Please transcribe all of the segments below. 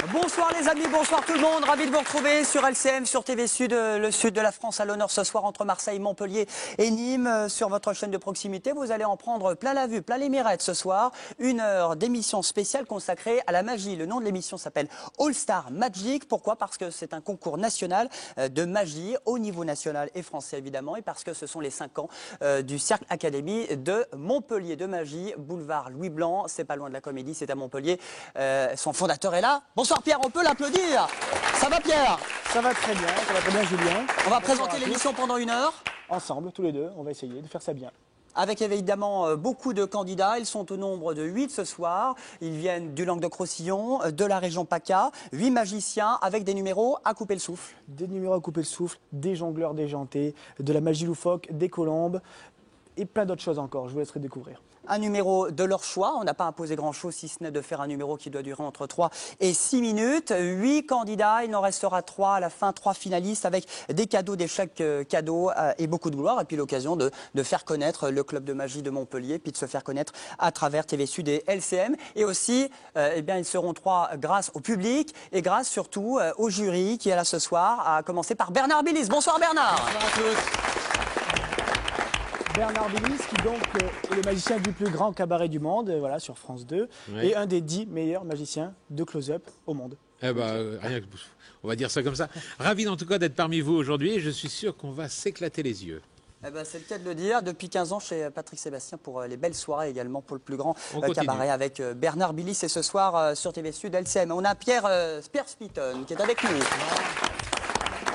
Bonsoir les amis, bonsoir tout le monde, ravi de vous retrouver sur LCM, sur TV Sud, le sud de la France à l'honneur ce soir entre Marseille, Montpellier et Nîmes. Sur votre chaîne de proximité, vous allez en prendre plein la vue, plein les mirettes ce soir. Une heure d'émission spéciale consacrée à la magie. Le nom de l'émission s'appelle All Star Magic. Pourquoi? Parce que c'est un concours national de magie au niveau national et français évidemment, et parce que ce sont les 5 ans du Cercle Académie de Montpellier de magie, boulevard Louis Blanc. C'est pas loin de la Comédie, c'est à Montpellier. Son fondateur est là. Bonsoir Pierre, on peut l'applaudir. Ça va Pierre? Ça va très bien Julien. On va présenter l'émission pendant une heure. Ensemble, tous les deux, on va essayer de faire ça bien. Avec évidemment beaucoup de candidats, ils sont au nombre de 8 ce soir. Ils viennent du Languedoc-Roussillon, de la région PACA, 8 magiciens avec des numéros à couper le souffle. Des numéros à couper le souffle, des jongleurs déjantés, de la magie loufoque, des colombes et plein d'autres choses encore, je vous laisserai découvrir. Un numéro de leur choix, on n'a pas imposé grand-chose si ce n'est de faire un numéro qui doit durer entre 3 et 6 minutes. 8 candidats, il en restera 3 à la fin, 3 finalistes avec des cadeaux, des chèques cadeaux et beaucoup de gloire. Et puis l'occasion de faire connaître le club de magie de Montpellier, puis de se faire connaître à travers TV Sud et LCM. Et aussi, eh bien, ils seront 3 grâce au public et grâce surtout au jury qui est là ce soir, à commencer par Bernard Billis. Bonsoir Bernard. Bonsoir à tous. Bernard Billis, qui donc est le magicien du plus grand cabaret du monde, voilà, sur France 2, oui. Et un des 10 meilleurs magiciens de close-up au monde. Eh ben, rien que, on va dire ça comme ça. Ravi en tout cas d'être parmi vous aujourd'hui et je suis sûr qu'on va s'éclater les yeux. Eh ben, c'est le cas de le dire. Depuis 15 ans chez Patrick Sébastien pour les belles soirées également pour le plus grand cabaret avec Bernard Billis et ce soir sur TV Sud LCM. On a Pierre Spitton qui est avec nous.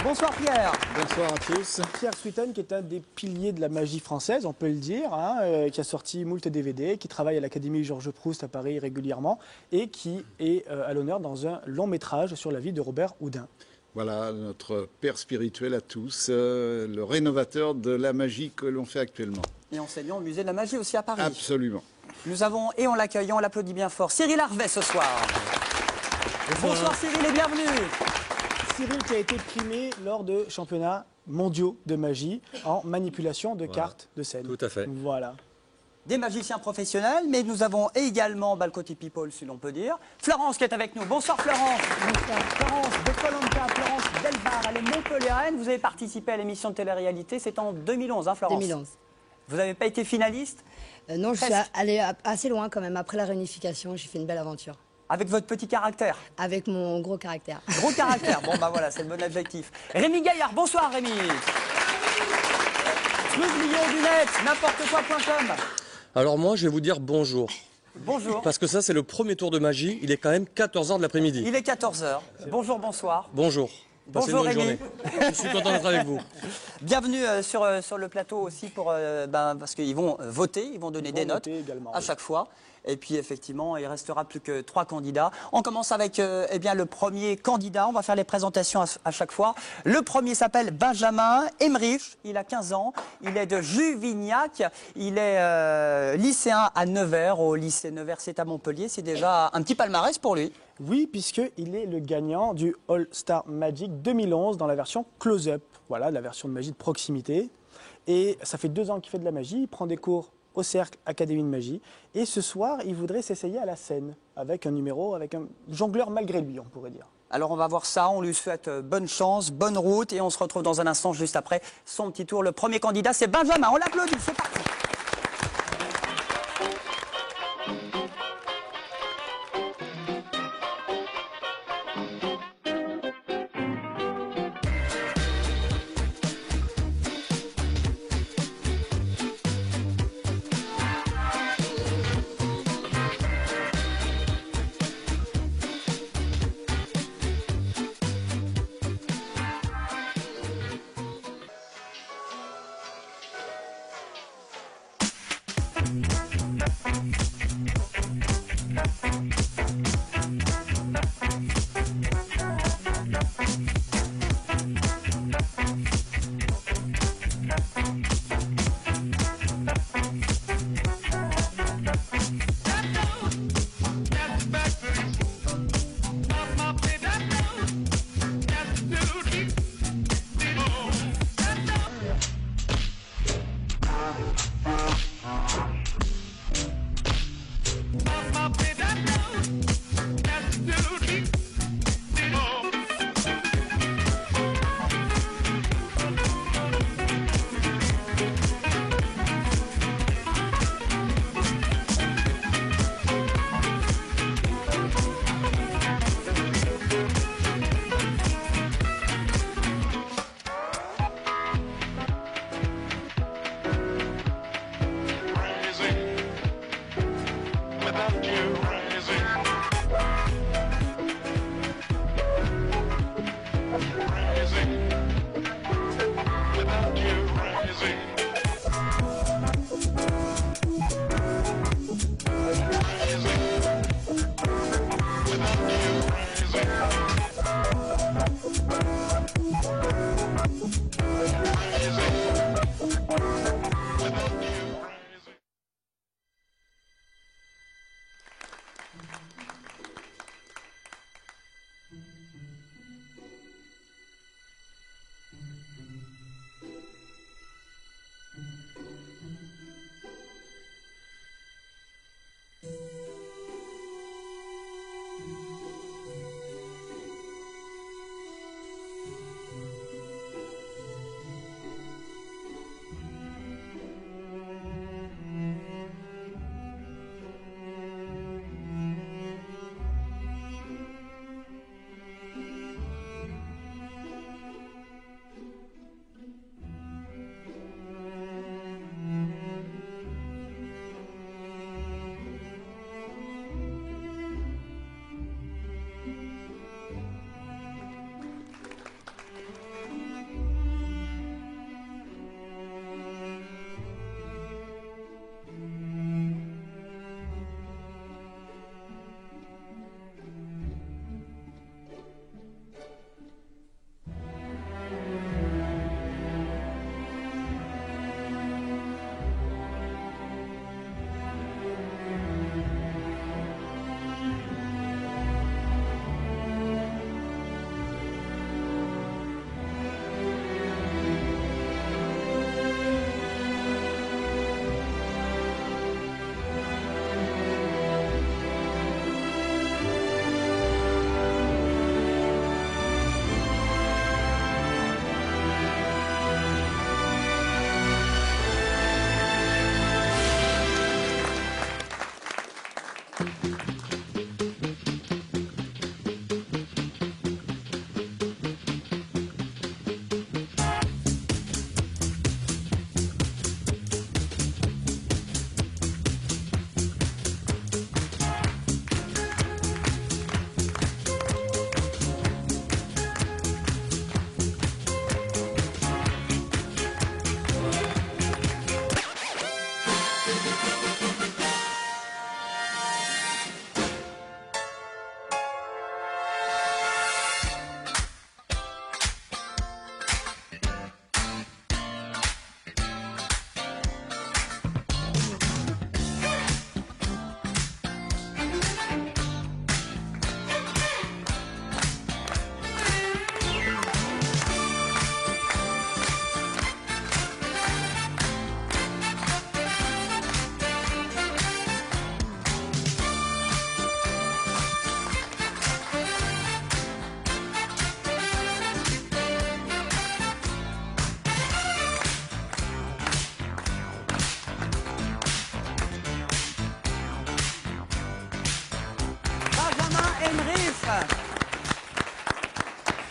Bonsoir Pierre. Bonsoir à tous. Pierre Spitton qui est un des piliers de la magie française, on peut le dire, hein, qui a sorti moult DVD, qui travaille à l'Académie Georges Proust à Paris régulièrement et qui est à l'honneur dans un long métrage sur la vie de Robert Houdin. Voilà notre père spirituel à tous, le rénovateur de la magie que l'on fait actuellement. Et enseignant au musée de la magie aussi à Paris. Absolument. Nous avons, et on l'accueille, on l'applaudit bien fort, Cyril Harvet ce soir. Bonsoir Cyril et bienvenue. Cyril qui a été primé lors de championnats mondiaux de magie en manipulation de cartes de scène. Tout à fait. Voilà. Des magiciens professionnels, mais nous avons également le côté people, si l'on peut dire. Florence qui est avec nous. Bonsoir Florence. Bonsoir. Florence de Colombier, Florence Delbar, elle est montpelliéraine. Vous avez participé à l'émission de télé-réalité, c'est en 2011, hein Florence? 2011. Vous n'avez pas été finaliste? Non, je suis allée assez loin quand même. Après la réunification, j'ai fait une belle aventure. Avec votre petit caractère? Avec mon gros caractère. Gros caractère, bon bah voilà, c'est le bon adjectif. Rémi Gaillard, bonsoir Rémi. Smooth million du net, n'importe quoi.com. Alors moi, je vais vous dire bonjour. Bonjour. Parce que ça, c'est le premier tour de magie. Il est quand même 14 h de l'après-midi. Il est 14 h. Bonjour, bonsoir. Bonjour. Passez Bonjour une bonne Rémi. journée. Je suis content d'être avec vous. Bienvenue sur le plateau aussi pour, parce qu'ils vont voter, ils vont donner des notes également, à chaque fois. Et puis effectivement, il restera plus que 3 candidats. On commence avec eh bien, le premier candidat. On va faire les présentations à chaque fois. Le premier s'appelle Benjamin Emmerich. Il a 15 ans. Il est de Juvignac. Il est lycéen à Nevers, au lycée Nevers, c'est à Montpellier. C'est déjà un petit palmarès pour lui. Oui, puisqu'il est le gagnant du All Star Magic 2011 dans la version close-up. Voilà, la version de magie de proximité. Et ça fait 2 ans qu'il fait de la magie. Il prend des cours au Cercle Académie de magie. Et ce soir, il voudrait s'essayer à la scène avec un numéro, avec un jongleur malgré lui, on pourrait dire. Alors on va voir ça, on lui souhaite bonne chance, bonne route et on se retrouve dans un instant juste après son petit tour. Le premier candidat, c'est Benjamin. On l'applaudit, c'est parti.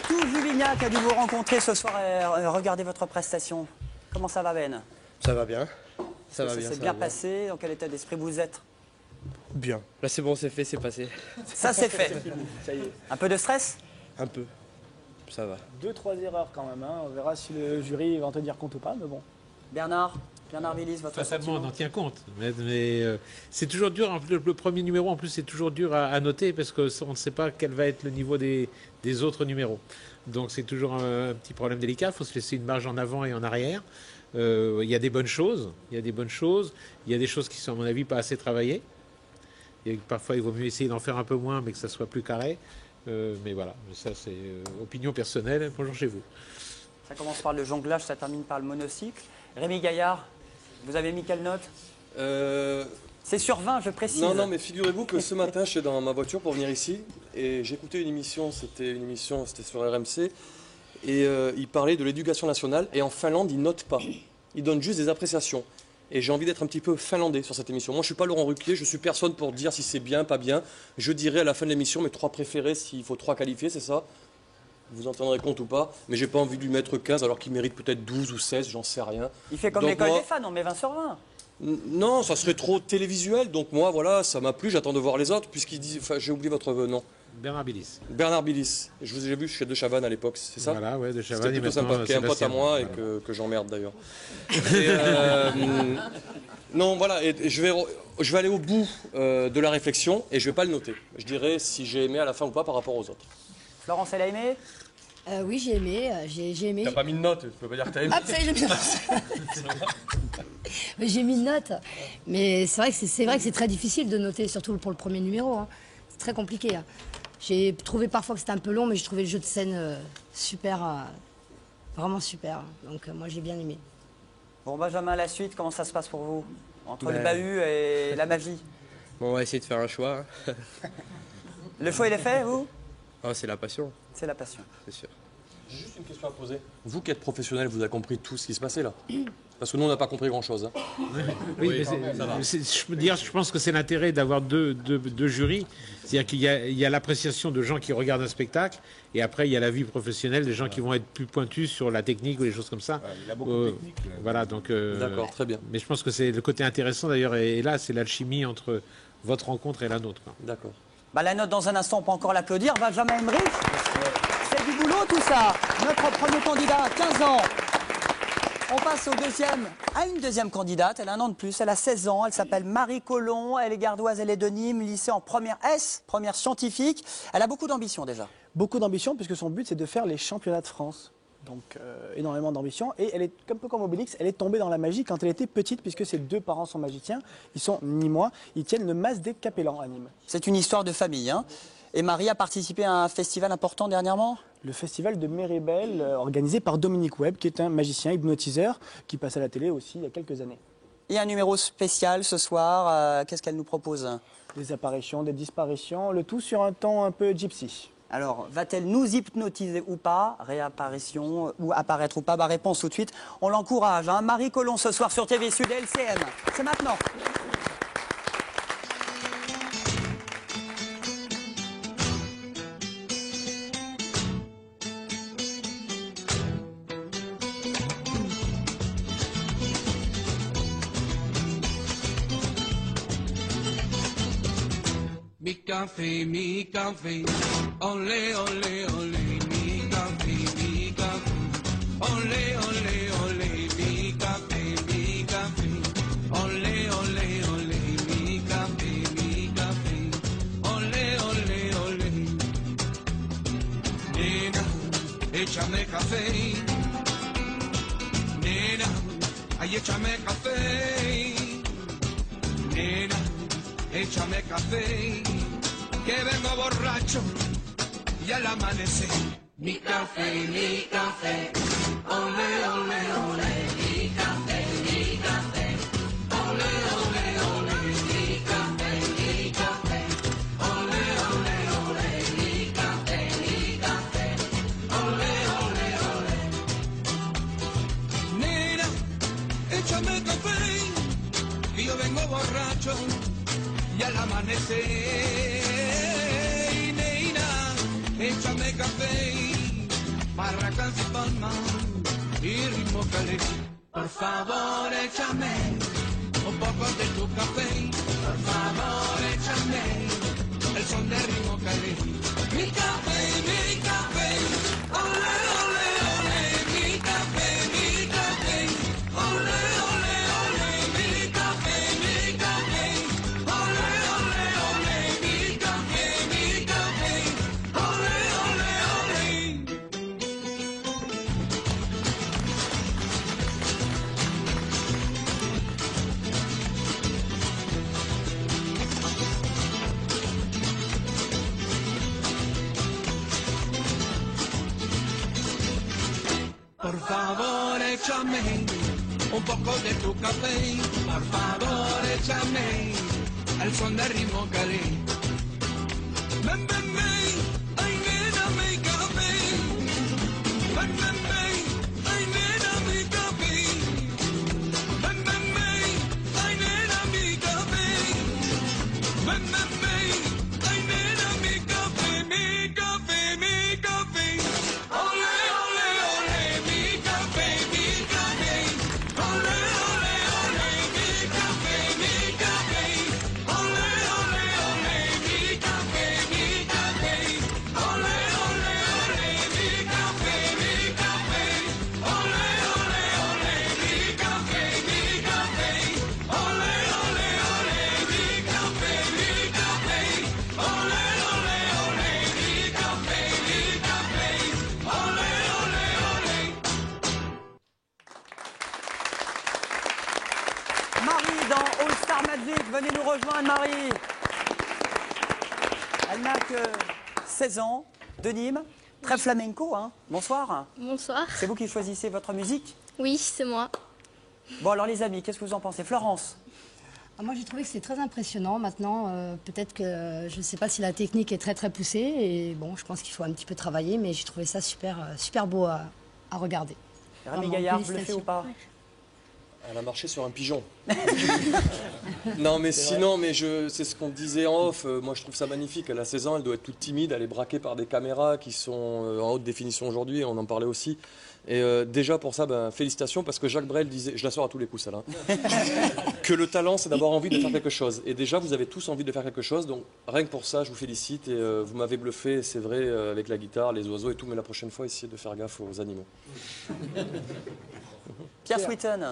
Tout Juvignac a dû vous rencontrer ce soir et regarder votre prestation. Comment ça va, Ben? Ça va bien. Ça va Ça bien. s'est ça bien va passé. Dans quel état d'esprit vous êtes? Bien. Là, c'est bon, c'est fait, c'est passé. Ça, c'est fait. Ça y est. Un peu de stress? Un peu. Ça va. 2-3 erreurs quand même. Hein. On verra si le jury va en tenir compte ou pas, mais bon. Bernard Villis, votre Fatalement, on sentiment? en tient compte. Mais c'est toujours dur. Le premier numéro, en plus, c'est toujours dur à noter parce qu'on ne sait pas quel va être le niveau des autres numéros. Donc c'est toujours un petit problème délicat. Il faut se laisser une marge en avant et en arrière. Il y a des bonnes choses. Il y a des bonnes choses. Il y a des choses qui sont, à mon avis, pas assez travaillées. Et parfois, il vaut mieux essayer d'en faire un peu moins, mais que ça soit plus carré. Mais voilà, ça c'est opinion personnelle. Bonjour chez vous. Ça commence par le jonglage, ça termine par le monocycle. Rémi Gaillard, vous avez mis quelle note? C'est sur 20, je précise. Non, mais figurez-vous que ce matin, j'étais dans ma voiture pour venir ici et j'écoutais une émission, c'était sur RMC, et il parlait de l'éducation nationale et en Finlande, ils notent pas. Ils donnent juste des appréciations. Et j'ai envie d'être un petit peu finlandais sur cette émission. Moi, je ne suis pas Laurent Ruquier, je ne suis personne pour dire si c'est bien, pas bien. Je dirai à la fin de l'émission mes 3 préférés, s'il faut 3 qualifiés, c'est ça. Vous en tiendrez compte ou pas, mais j'ai pas envie de lui mettre 15 alors qu'il mérite peut-être 12 ou 16, j'en sais rien. Il fait comme Donc l'école moi- des fans, on met 20 sur 20. Non, ça serait trop télévisuel, donc moi, voilà, ça m'a plu, j'attends de voir les autres, puisqu'il dit, enfin, j'ai oublié votre nom. Bernard Billis. Bernard Billis. Je vous ai vu chez De Chavannes à l'époque, c'est ça? Voilà, ouais, de C'était Chavannes. et plutôt maintenant, sympa, qui est un pote à Sébastien. moi et Voilà. que j'emmerde d'ailleurs. Et, non, voilà, et je vais aller au bout de la réflexion et je vais pas le noter. Je dirai si j'ai aimé à la fin ou pas par rapport aux autres. Florence, elle a aimé? Oui, j'ai aimé. J'ai aimé. T'as pas mis de note, tu peux pas dire que t'as aimé. Ah, ça y est, j'ai mis Mais j'ai mis une note. Mais c'est vrai que c'est très difficile de noter, surtout pour le premier numéro. Hein. C'est très compliqué. Hein. J'ai trouvé parfois que c'était un peu long, mais j'ai trouvé le jeu de scène super, vraiment super. Donc moi j'ai bien aimé. Bon, Benjamin, la suite, comment ça se passe pour vous? Entre le Ben- bahut et la magie. Bon, on va essayer de faire un choix. Le choix, il est fait, vous? Ah, c'est la passion, C'est la passion. c'est sûr. J'ai juste une question à poser. Vous qui êtes professionnel, vous avez compris tout ce qui se passait là? Parce que nous, on n'a pas compris grand-chose. Hein. Oui, mais je pense que c'est l'intérêt d'avoir deux jurys. C'est-à-dire qu'il y a l'appréciation de gens qui regardent un spectacle, et après, il y a la vie professionnelle des gens qui vont être plus pointus sur la technique ou des choses comme ça. Il a beaucoup de techniques. Voilà, donc. D'accord, très bien. Mais je pense que c'est le côté intéressant d'ailleurs, et là, c'est l'alchimie entre votre rencontre et la nôtre, quoi. D'accord. Bah, la note, dans un instant, on peut encore l'applaudir. Benjamin Emmerich, c'est du boulot tout ça. Notre premier candidat, 15 ans. On passe à une deuxième candidate. Elle a un an de plus, elle a 16 ans. Elle s'appelle Marie Colomb. Elle est gardoise, elle est de Nîmes, lycée en première S, première scientifique. Elle a beaucoup d'ambition déjà. Beaucoup d'ambition, puisque son but, c'est de faire les championnats de France. Donc, énormément d'ambition. Et elle est un peu comme Obélix, elle est tombée dans la magie quand elle était petite, puisque ses 2 parents sont magiciens. Ils sont nîmois. Ils tiennent le Mas des Capellans à Nîmes. C'est une histoire de famille. Hein. Et Marie a participé à un festival important dernièrement. Le festival de Méribel, organisé par Dominique Webb, qui est un magicien hypnotiseur, qui passe à la télé aussi il y a quelques années. Et un numéro spécial ce soir. Qu'est-ce qu'elle nous propose? Des apparitions, des disparitions, le tout sur un ton un peu gypsy. Alors, va-t-elle nous hypnotiser ou pas? Réapparition ou apparaître ou pas? Bah, réponse tout de suite. On l'encourage. Hein. Marie Colomb ce soir sur TV Sud et LCM. C'est maintenant. Mi café, olé, olé, olé, mi café, olé, olé, olé, mi café, olé, olé, olé, mi café, olé, olé, olé. Nena, échame café, nena, ay, échame café, nena, échame café. Que vengo borracho y al amanecer. Mi café, ole, ole, ole. Mi café, ole, ole, ole. Mi café, ole, ole, ole. Mi café, ole, ole, ole. Nena, échame café, que yo vengo borracho y al amanecer. Nena, échame café, barracas y palmas y ritmo caliente. Por favor, échame un poco de tu café. Por favor, échame el son de ritmo caliente. Mi café, mi café. Ole, ole, ole. Mi café, mi café. Ole, ole, ole. Mi café, mi café. Ole, ole, ole. Mi café, mi café. Ole, ole, ole. Por favor, échame un poco de tu café. Por favor, échame el son de ritmo caliente. Ven, ven, ven, ay nena, mi café. Ven, ven, ven, ay nena, mi café. Ven, ven, ven, ay nena, mi café. Ven, ven, ven, ay nena, mi café, mi café, mi café. Ole, ole, ole, mi café, mi café. Ole, ole, ole, mi café, mi café. Ole, ole, ole, mi café, mi café. Ole, ole, ole, mi café, mi café. Ole, ole, ole, mi café, mi café. Ole, ole, ole, mi café, mi café. Ole, ole, ole, mi café, mi café. Ole, ole, ole. Marie dans All Star Magic, venez nous rejoindre Marie. Elle n'a que 16 ans, de Nîmes, très flamenco, hein. Bonsoir. Bonsoir. C'est vous qui choisissez votre musique? Oui, c'est moi. Bon alors les amis, qu'est-ce que vous en pensez? Florence? Ah, moi, j'ai trouvé que c'est très impressionnant. Maintenant, peut-être que je ne sais pas si la technique est très très poussée. Et bon, je pense qu'il faut un petit peu travailler, mais j'ai trouvé ça super, super beau à regarder. Rémi Vraiment, Gaillard, bluffé félicitations. ou pas? Elle a marché sur un pigeon. Non, mais sinon, mais c'est ce qu'on disait en off. Moi, je trouve ça magnifique. Elle a 16 ans, elle doit être toute timide. Elle est braquée par des caméras qui sont en haute définition aujourd'hui. On en parlait aussi. Et déjà, pour ça, ben, félicitations, parce que Jacques Brel disait, je la sors à tous les coups, celle-là, que le talent, c'est d'avoir envie de faire quelque chose. Et déjà, vous avez tous envie de faire quelque chose. Donc, rien que pour ça, je vous félicite. Et vous m'avez bluffé, c'est vrai, avec la guitare, les oiseaux et tout. Mais la prochaine fois, essayez de faire gaffe aux animaux. Pierre Sweeten.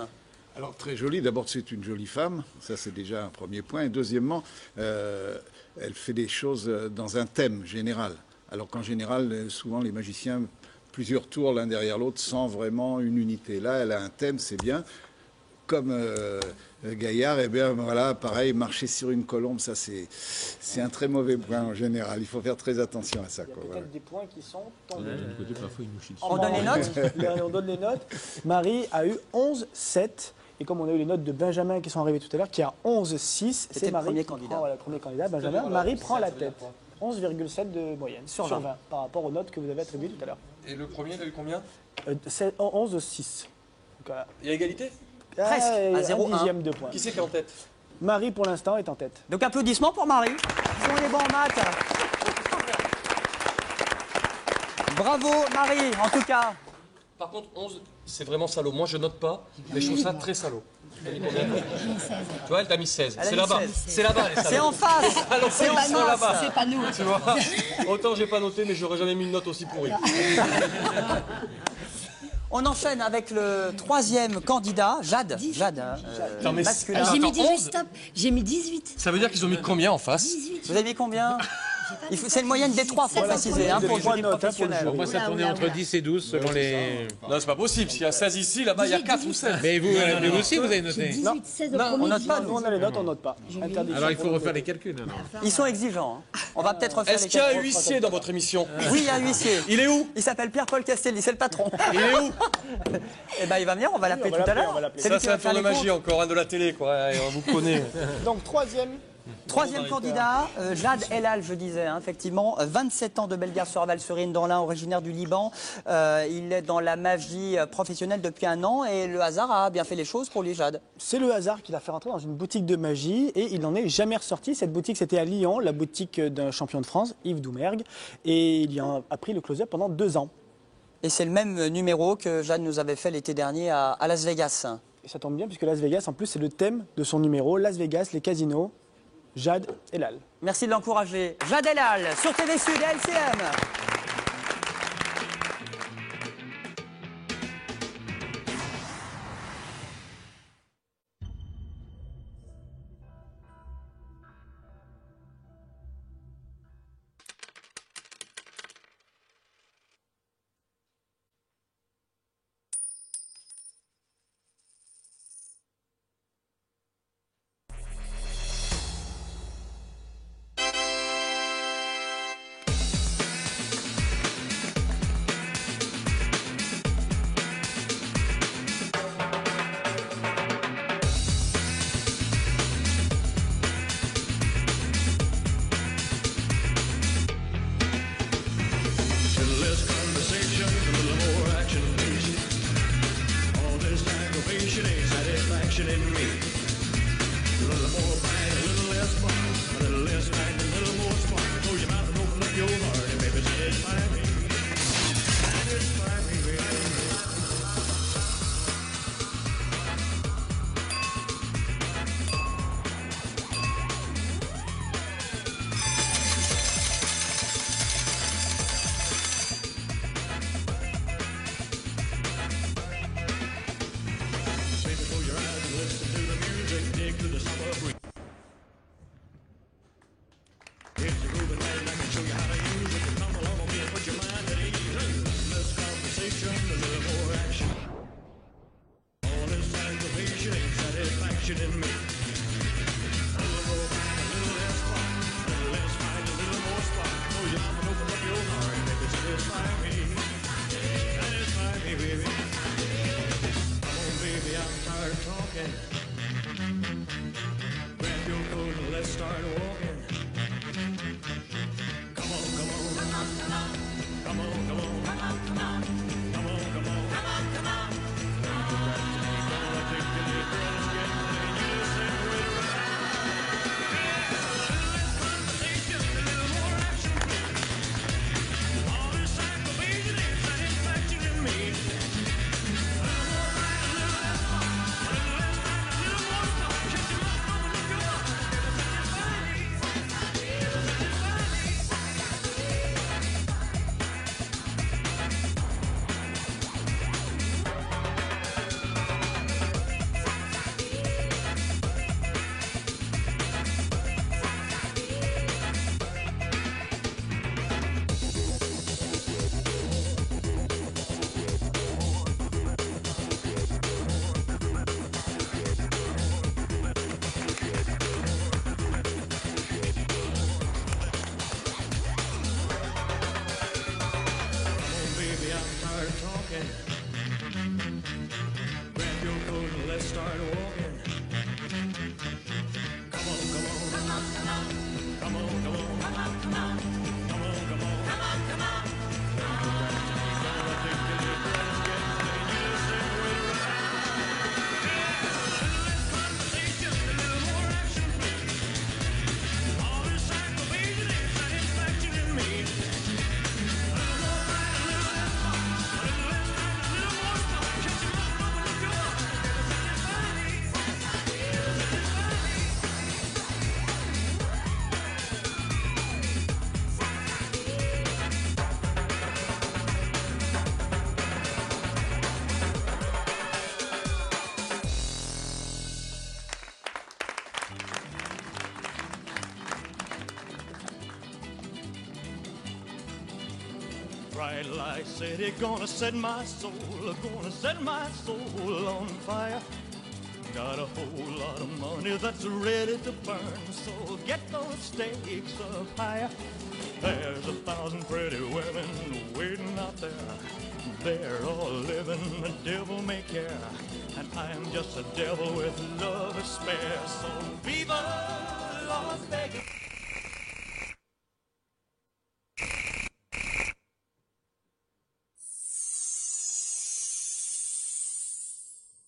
Alors très jolie, d'abord c'est une jolie femme, ça c'est déjà un premier point. Et deuxièmement, elle fait des choses dans un thème général. Alors qu'en général, souvent les magiciens, plusieurs tours l'un derrière l'autre sans vraiment une unité. Là, elle a un thème, c'est bien. Comme Gaillard, eh bien voilà, pareil, marcher sur une colombe, ça c'est un très mauvais point en général. Il faut faire très attention à ça. Il y a Quoi, peut-être voilà. des points qui sont tombés. On donne les notes? On donne les notes. Marie a eu 11-7. Et comme on a eu les notes de Benjamin qui sont arrivées tout à l'heure, qui a 11-6, C'était c'est le Marie premier qui candidat. prend, voilà, le premier candidat, Benjamin. Marie prend la tête. 11,7 de moyenne Sur sur 20. 20 par rapport aux notes que vous avez attribuées tout à l'heure. Et le premier, il a eu combien? 11-6. Donc, Il y a égalité? Presque, à un 0,1. dixième de point. Qui c'est qui est en tête? Marie, pour l'instant, est en tête. Donc applaudissements pour Marie. Si on est bon en maths. Bravo Marie, en tout cas. Par contre, 11, c'est vraiment salaud. Moi, je note pas, mais je trouve ça très salaud. Elle a mis combien? Tu vois, elle t'a mis 16. Elle a C'est mis là-bas. 16. C'est là-bas, les salauds. C'est en face. Alors, C'est en ils sont face. là-bas. C'est pas nous. Tu vois, autant j'ai pas noté, mais j'aurais jamais mis une note aussi pourrie. On enchaîne avec le troisième candidat, Jade. 18. Jade, hein, Non, mais masculin. J'ai mis Attends, 18, 11. stop. J'ai mis 18. Ça veut dire qu'ils ont mis combien en face? 18. Vous avez mis combien? C'est une moyenne des trois, il faut Voilà, préciser, hein, pour le trois jury notes, hein, pour le professionnel. jury. Moi, ça Oula, tournait oula, entre oula. 10 et 12 selon les. Non, c'est pas possible. S'il y a 16 ici, là-bas, il y a 4 ou 16. Mais vous, vous aussi, vous avez noté. 18, 16 au Non, premier. on note pas, Nous, on a les notes, on note pas. Interdiction Alors, il faut pour refaire nous. les calculs. Alors. Ils sont exigeants. hein. On va peut-être refaire Est-ce les qu'il y a un calculs. huissier dans votre émission? Oui, il y a un huissier. Il est où? Il s'appelle Pierre-Paul Castelli, c'est le patron. Il est où? Eh ben, il va venir, on va l'appeler on va tout à l'appeler, l'heure. on va l'appeler. C'est lui Ça, qui c'est va un faire tour de les magie comptes. encore, un de la télé, quoi. Et on vous connaît. Donc, troisième Troisième Bravo, candidat, Jad Elal, je disais, hein, effectivement, 27 ans de Bellegarde sur Valserine dans l'Ain, originaire du Liban. Il est dans la magie professionnelle depuis un an et le hasard a bien fait les choses pour lui, Jad. C'est le hasard qui l'a fait rentrer dans une boutique de magie et il n'en est jamais ressorti. Cette boutique, c'était à Lyon, la boutique d'un champion de France, Yves Doumergue, et il y a appris le close-up pendant 2 ans. Et c'est le même numéro que Jad nous avait fait l'été dernier à Las Vegas. Et ça tombe bien puisque Las Vegas, en plus, c'est le thème de son numéro, Las Vegas, les casinos, Jad Elal. Merci de l'encourager. Jad Elal sur TV Sud et LCM. Bright light city, gonna set my soul on fire. Got a whole lot of money that's ready to burn, so get those stakes up higher. There's 1,000 pretty women waiting out there. They're all living a devil may care, and I'm just a devil with love to spare. So viva Las Vegas.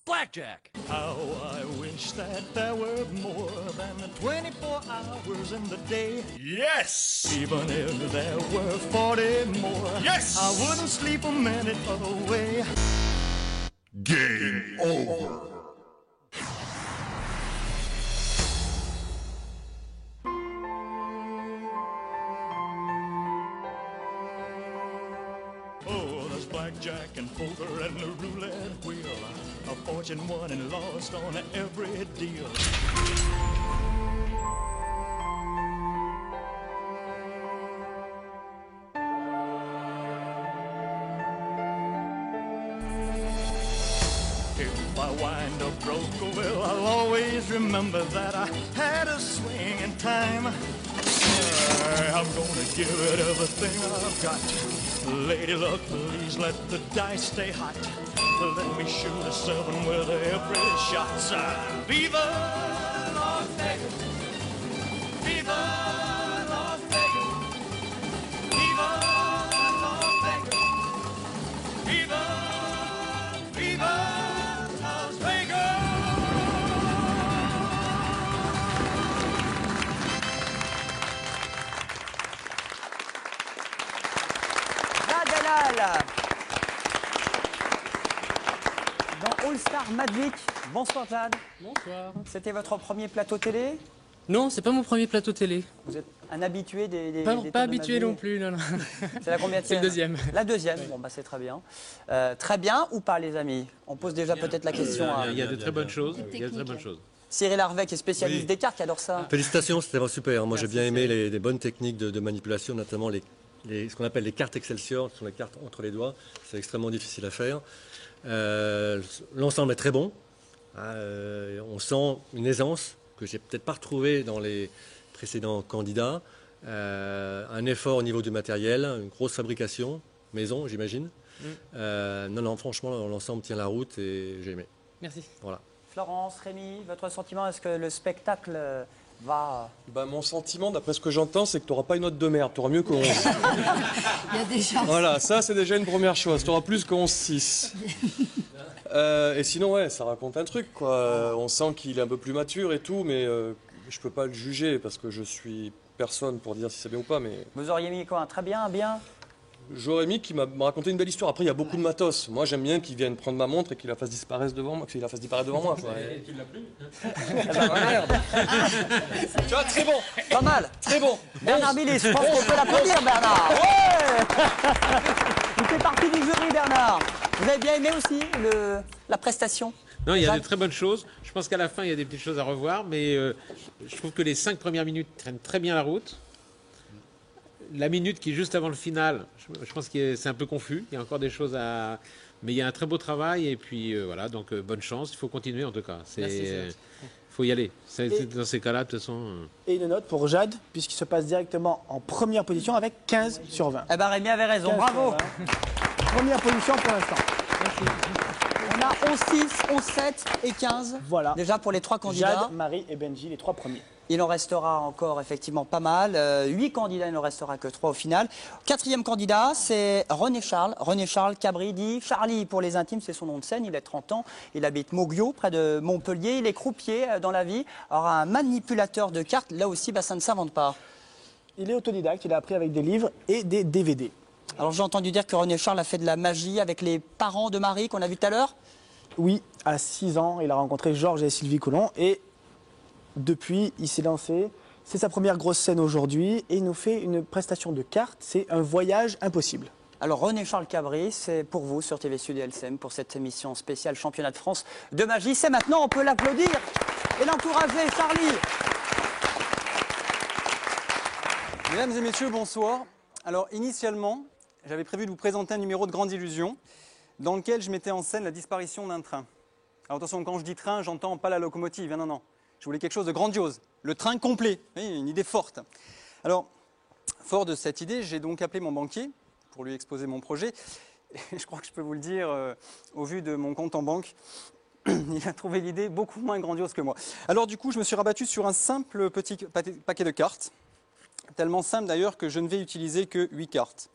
Blackjack. How I wish that there were more than 24 hours in the day. Yes. Even if there were 40 more, Yes. I wouldn't sleep a minute away. Game over. Oh, there's blackjack and poker and the roulette wheel. A fortune won and lost on every deal. If I wind up broke, well, I'll always remember that I had a swing in time. I'm gonna give it everything I've got. Lady luck, please let the dice stay hot. Let me shoot a 7 with every shot. Viva Las Vegas! Viva Las Vegas! Viva Las Vegas! Viva, Viva Las Vegas! Jad Elal dans All Star Magic. Bonsoir Jad. Bonsoir. C'était votre premier plateau télé? Non, c'est pas mon premier plateau télé. Vous êtes un habitué des Pas, des pas tours de habitué magie? non plus, non, non. C'est la combienième? C'est le deuxième. La deuxième, bon bah c'est très bien. Très bien ou pas les amis? On pose déjà peut-être la question à Il y a de très bonnes choses. Il y a de très bonnes choses. Cyril Harvey qui est spécialiste Oui. des cartes, qui adore ça. Félicitations, c'était vraiment super. Moi, j'ai Merci, bien aimé Cyril. les bonnes techniques de manipulation, notamment ce qu'on appelle les cartes Excelsior, ce sont les cartes entre les doigts. C'est extrêmement difficile à faire. L'ensemble est très bon. On sent une aisance que j'ai peut-être pas retrouvée dans les précédents candidats. Un effort au niveau du matériel, une grosse fabrication, maison, j'imagine. Non, franchement, l'ensemble tient la route et j'ai aimé. Merci. Voilà. Florence, Rémi, votre sentiment, est-ce que le spectacle va... Bah, mon sentiment, d'après ce que j'entends, c'est que tu n'auras pas une note de merde. Tu auras mieux que 11. Il y a déjà. Voilà, ça c'est déjà une première chose. Tu auras plus que 11-6. Et sinon, ouais, ça raconte un truc, quoi. On sent qu'il est un peu plus mature et tout, mais je peux pas le juger parce que je suis personne pour dire si c'est bien ou pas. Mais Vous auriez mis quoi? Un très bien, un bien? j'aurais mis qu'il m'a raconté une belle histoire. Après, il y a beaucoup de matos. Moi, j'aime bien qu'il vienne prendre ma montre et qu'il la fasse disparaître devant moi. Qu'il la fasse disparaître devant moi. Quoi. Tu l'as plus? Merde. Tu vois, très bon. Pas mal. Très bon. Bernard Milis, je pense qu'on peut l'applaudir, Bernard. Ouais. Il fait partie du jury, Bernard. Vous avez bien aimé aussi la prestation? Non, il y a Jacques? de très bonnes choses. Je pense qu'à la fin, il y a des petites choses à revoir, mais je trouve que les 5 premières minutes traînent très bien la route. La minute qui est juste avant le final, je pense que c'est un peu confus. Il y a encore des choses à... Mais il y a un très beau travail, et puis voilà, donc bonne chance. Il faut continuer en tout cas. Il faut y aller. Dans ces cas-là, de toute façon... Et une note pour Jade, puisqu'il se passe directement en première position avec 15 sur 20. Eh ben Rémi avait raison, 15 bravo. sur 20. Première position pour l'instant. On a 11-6, 11-7 et 15. Voilà. Déjà pour les 3 candidats. Jade, Marie et Benji, les 3 premiers. Il en restera encore effectivement pas mal. 8 candidats, il ne restera que 3 au final. 4e candidat, c'est René Charles. René Charles Cabri dit Charlie pour les intimes, c'est son nom de scène. Il a 30 ans, il habite Moguio, près de Montpellier. Il est croupier dans la vie. Alors un manipulateur de cartes, là aussi, ça ne s'invente pas. Il est autodidacte, il a appris avec des livres et des DVD. Alors j'ai entendu dire que René Charles a fait de la magie avec les parents de Marie qu'on a vu tout à l'heure. Oui, à 6 ans, il a rencontré Georges et Sylvie Coulon et depuis, il s'est lancé. C'est sa première grosse scène aujourd'hui et il nous fait une prestation de cartes. C'est un voyage impossible. Alors René Charles Cabri, c'est pour vous sur TV Sud et LCM pour cette émission spéciale Championnat de France de magie. C'est maintenant, on peut l'applaudir et l'encourager, Charlie. Mesdames et messieurs, bonsoir. Alors initialement, j'avais prévu de vous présenter un numéro de Grandes Illusions dans lequel je mettais en scène la disparition d'un train. Alors attention, quand je dis train, j'entends pas la locomotive, non, non. Je voulais quelque chose de grandiose, le train complet, oui, une idée forte. Alors, fort de cette idée, j'ai donc appelé mon banquier pour lui exposer mon projet. Et je crois que je peux vous le dire, au vu de mon compte en banque, il a trouvé l'idée beaucoup moins grandiose que moi. Alors du coup, je me suis rabattu sur un simple petit paquet de cartes. Tellement simple d'ailleurs que je ne vais utiliser que 8 cartes.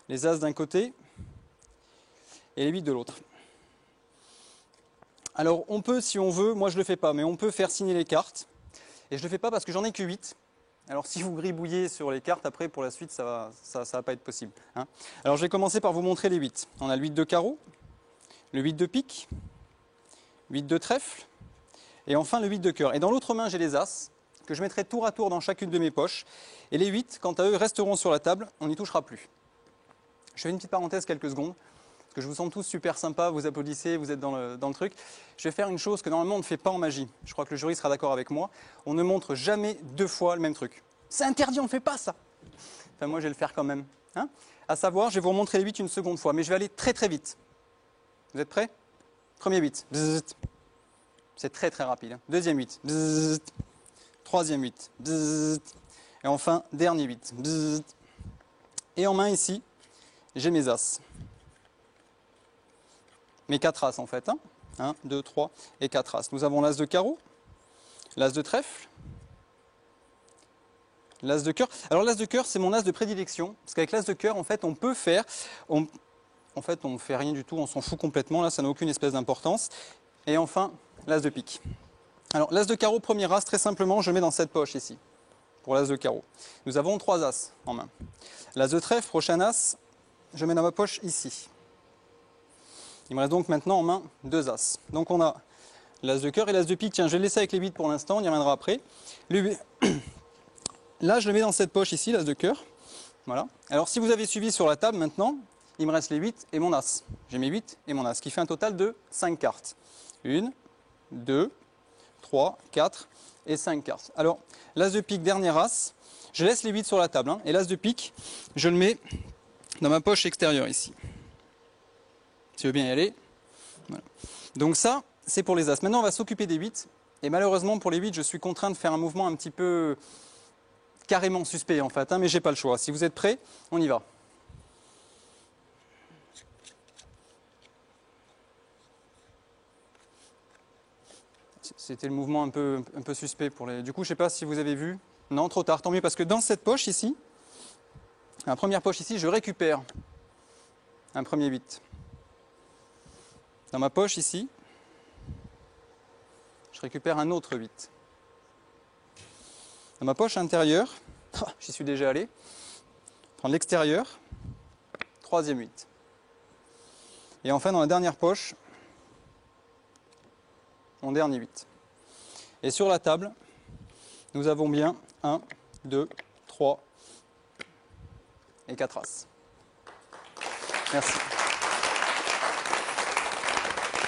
Les As d'un côté et les 8 de l'autre. Alors on peut, si on veut, moi je ne le fais pas, mais on peut faire signer les cartes. Et je ne le fais pas parce que j'en ai que 8. Alors si vous gribouillez sur les cartes, après pour la suite, ça va pas être possible. Hein. Alors je vais commencer par vous montrer les 8. On a le 8 de carreau, le 8 de pique, 8 de trèfle, et enfin le 8 de cœur. Et dans l'autre main, j'ai les As, que je mettrai tour à tour dans chacune de mes poches. Et les 8, quant à eux, resteront sur la table, on n'y touchera plus. Je fais une petite parenthèse quelques secondes, parce que je vous sens tous super sympas, vous applaudissez, vous êtes dans le truc. Je vais faire une chose que normalement on ne fait pas en magie. Je crois que le jury sera d'accord avec moi. On ne montre jamais 2 fois le même truc. C'est interdit, on ne fait pas ça. Enfin moi je vais le faire quand même. Hein, à savoir, je vais vous remontrer les 8 une seconde fois, mais je vais aller très très vite. Vous êtes prêts? Premier 8. Bzzzt. C'est très très rapide. Deuxième 8. Bzzzt. Troisième 8. Bzzzt. Et enfin, dernier 8. Bzzzt. Et en main ici, j'ai mes As. Mes 4 As en fait. 1, 2, 3 et 4 As. Nous avons l'As de carreau, l'As de trèfle, l'As de cœur. Alors l'As de cœur, c'est mon As de prédilection. Parce qu'avec l'As de cœur, en fait, on peut faire... En fait, on ne fait rien du tout, on s'en fout complètement. Là, ça n'a aucune espèce d'importance. Et enfin, l'As de pique. Alors, l'As de carreau, premier As, très simplement, je le mets dans cette poche ici, pour l'As de carreau. Nous avons 3 As en main. L'As de trèfle, prochain As, je mets dans ma poche ici. Il me reste donc maintenant en main 2 As. Donc, on a l'As de cœur et l'As de pique. Tiens, je vais le laisser avec les 8 pour l'instant, on y reviendra après. Là, je le mets dans cette poche ici, l'As de cœur. Voilà. Alors, si vous avez suivi sur la table maintenant, il me reste les 8 et mon As. J'ai mes 8 et mon As, ce qui fait un total de 5 cartes. 1, 2, 3, 4 et 5 cartes. Alors, l'As de pique, dernier As, je laisse les 8 sur la table. Et l'As de pique, je le mets dans ma poche extérieure ici. Si tu veux bien y aller. Voilà. Donc ça, c'est pour les As. Maintenant, on va s'occuper des 8. Et malheureusement, pour les 8, je suis contraint de faire un mouvement un petit peu carrément suspect en fait. Mais j'ai pas le choix. Si vous êtes prêts, on y va. C'était le mouvement un peu suspect pour les... Du coup, je ne sais pas si vous avez vu. Non, trop tard, tant mieux, parce que dans cette poche ici, la première poche ici, je récupère un premier 8. Dans ma poche ici, je récupère un autre 8. Dans ma poche intérieure, j'y suis déjà allé, prendre l'extérieur, troisième 8. Et enfin, dans la dernière poche, mon dernier 8. Et sur la table, nous avons bien 1, 2, 3 et 4 As. Merci.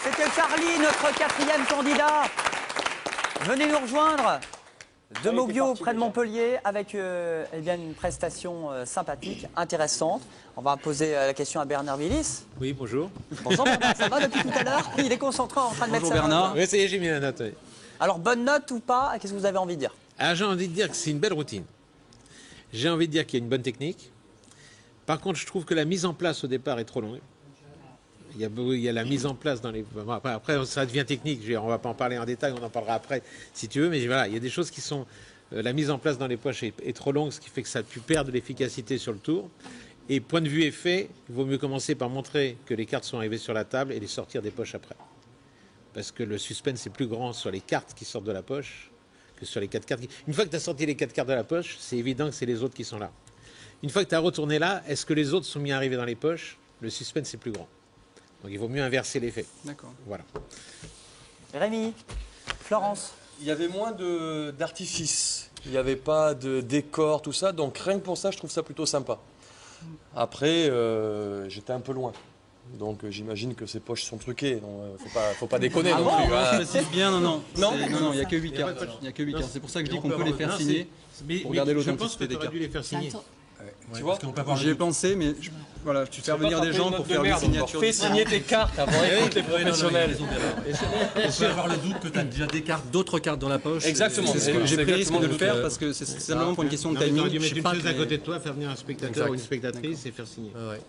C'était Charlie, notre 4e candidat. Venez nous rejoindre de Mauguio, près de Montpellier, avec eh bien, une prestation sympathique, intéressante. On va poser la question à Bernard Willis. Oui, bonjour. Bonjour Bernard, ça va depuis tout à l'heure? Il est concentré en train de mettre sa Bernard. note. Oui, ça y est, j'ai mis la note. Oui. Alors, bonne note ou pas? Qu'est-ce que vous avez envie de dire? J'ai envie de dire que c'est une belle routine. J'ai envie de dire qu'il y a une bonne technique. Par contre, je trouve que la mise en place au départ est trop longue. Il y a la mise en place dans les... Après, ça devient technique. On ne va pas en parler en détail, on en parlera après si tu veux. Mais voilà, il y a des choses qui sont... la mise en place dans les poches est trop longue, ce qui fait que ça pu perdre de l'efficacité sur le tour. Et point de vue est fait, il vaut mieux commencer par montrer que les cartes sont arrivées sur la table et les sortir des poches après. Parce que le suspense est plus grand sur les cartes qui sortent de la poche que sur les 4 cartes. Une fois que tu as sorti les 4 cartes de la poche, c'est évident que c'est les autres qui sont là. Une fois que tu as retourné là, est-ce que les autres sont bien arrivés dans les poches? Le suspense est plus grand. Donc il vaut mieux inverser l'effet. D'accord. Voilà. Rémi, Florence. Il y avait moins d'artifices. Il n'y avait pas de décor, tout ça. Donc rien que pour ça, je trouve ça plutôt sympa. Après, j'étais un peu loin. Donc j'imagine que ces poches sont truquées. Faut pas déconner non plus. Je précise bien, non, il n'y a que 8 Il y a cartes. pas de- Il n'y a que 8 cartes. C'est pour ça que je dis on qu'on peut peut les avoir- faire non, signer. Mais Pour garder je pense que l'authenticité tu des aurais cartes. dû les faire signer. Tu vois, J'y ai pensé, mais voilà, tu fais venir des gens pour faire des signatures. Fais signer tes cartes avant d'écouter les professionnels. On peut avoir le doute que tu as déjà des cartes, d'autres cartes dans la poche. Exactement. C'est ce que j'ai C'est pris le risque de le exactement faire parce que c'est simplement pour une question de Non, mais t'aurais timing. dû Je mettre sais une pas chaise à que- côté de toi, faire venir un spectateur Exact. ou une spectatrice et faire signer. Ouais.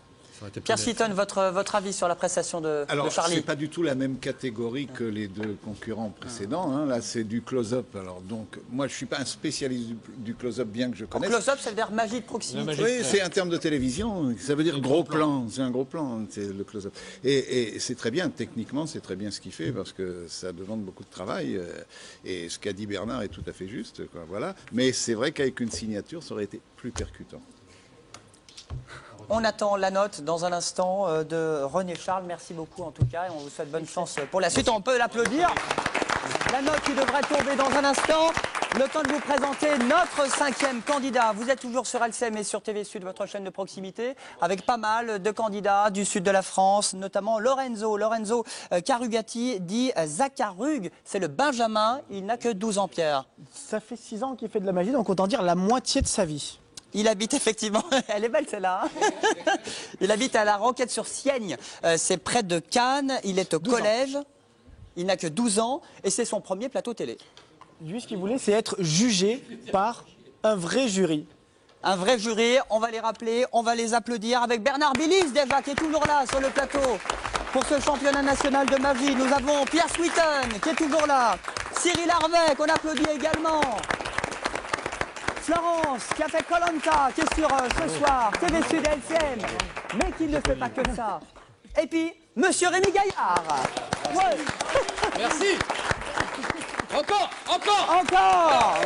aurait été plus Pierre net. Sitton, votre avis sur la prestation de Alors, Charlie? c'est pas du tout la même catégorie que les deux concurrents précédents. Hein. Là, c'est du close-up. Alors, donc, moi, je suis pas un spécialiste du close-up, bien que je connaisse. Close-up, ça veut dire magie de proximité. Oui, c'est un terme de télévision. Ça veut dire gros plan. C'est un gros plan, c'est le close-up. Et c'est très bien. Techniquement, c'est très bien ce qu'il fait parce que ça demande beaucoup de travail. Et ce qu'a dit Bernard est tout à fait juste. Quoi, voilà. Mais c'est vrai qu'avec une signature, ça aurait été plus percutant. On attend la note dans un instant de René Charles. Merci beaucoup en tout cas et on vous souhaite bonne chance pour la suite. On peut l'applaudir. La note qui devrait tomber dans un instant. Le temps de vous présenter notre 5e candidat. Vous êtes toujours sur LCM et sur TV Sud, votre chaîne de proximité, avec pas mal de candidats du sud de la France, notamment Lorenzo Carugati, dit Zacharug. C'est le Benjamin, il n'a que 12 ans, Pierre. Ça fait 6 ans qu'il fait de la magie, donc autant dire la moitié de sa vie. Il habite effectivement, elle est belle celle-là, hein. Il habite à la Roquette-sur-Sienne, c'est près de Cannes, il est au collège, il n'a que 12 ans et c'est son premier plateau télé. Lui, ce qu'il voulait, c'est être jugé par un vrai jury. Un vrai jury, on va les rappeler, on va les applaudir avec Bernard Billis déjà qui est toujours là sur le plateau. Pour ce championnat national de magie, nous avons Pierre Sweeton qui est toujours là, Cyril Harvet qu'on applaudit également. Florence, qui a fait Koh-Lanta, qui est sur ce soir, TV Sud LCM, mais qui ne fait pas que ça. Et puis, Monsieur Rémi Gaillard. Ouais. Merci. Encore.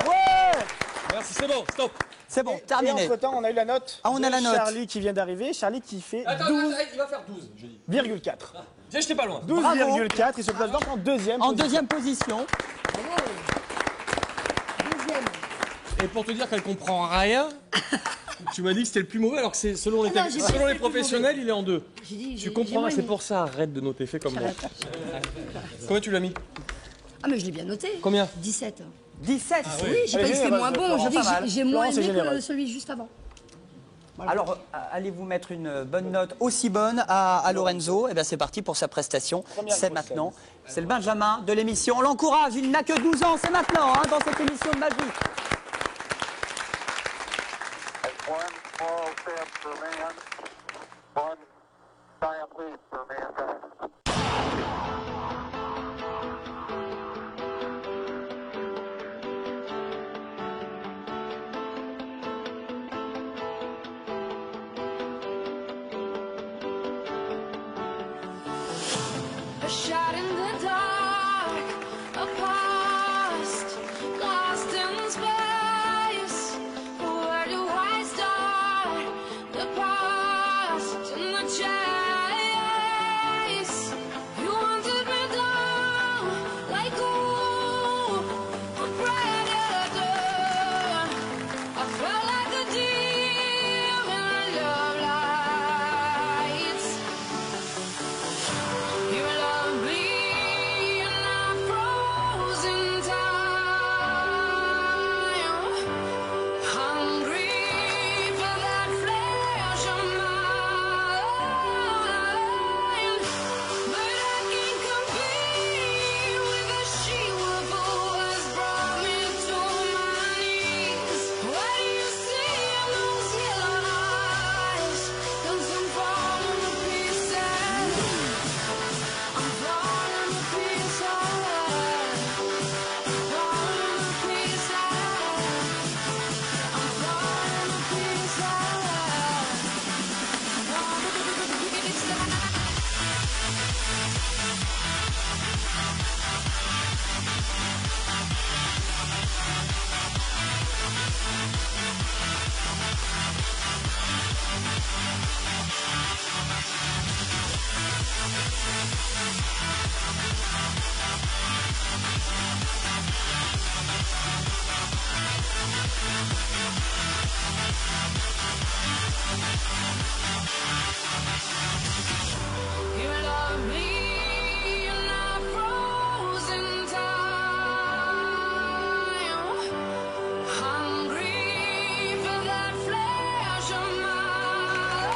Ouais. Merci, c'est bon, stop. C'est bon, Et terminé. entre-temps, on a eu la note Ah, on a de la note. Charlie qui vient d'arriver. Charlie qui fait Attends, il va faire 12, j'ai dit. 12,4. Tiens, j'étais pas loin. 12,4, il se place donc en deuxième En position. deuxième position. Et pour te dire qu'elle comprend rien, tu m'as dit que c'était le plus mauvais alors que c'est selon les, Ah non, j'ai pas selon fait les le plus professionnels, il est en 2. J'ai dit, Tu j'ai comprends, moins c'est aimé. pour ça, arrête de noter, fais comme moi. Combien tu l'as mis? Ah, mais je l'ai bien noté. Combien? 17. 17. Oui, j'ai Elle pas est dit que c'était moins généreuse, bon, Florence. j'ai dit Pas mal. que j'ai moins Florence est aimé que généreuse. celui juste avant. Alors, allez-vous mettre une bonne note aussi bonne à Lorenzo? Eh bien, c'est parti pour sa prestation. Première C'est grosse maintenant. C'est le Benjamin de l'émission. On l'encourage, il n'a que 12 ans, c'est maintenant, hein, dans cette émission de magie. One small step for man, one giant leap for mankind. A shot in the dark, a past lost in space. Where do I start? The past and the chase. You wanted me down like a predator. I felt like a deer in love lights. You love me and I froze in time, hungry for that flesh of mine. But I can't compete with the she-wolf who has brought me to my knees. What do you see in those yellow eyes? 'Cause I'm falling to pieces. I'm falling to pieces. Falling to pieces. I'm falling to pieces. You love me and I froze in time, hungry for that flesh of mine.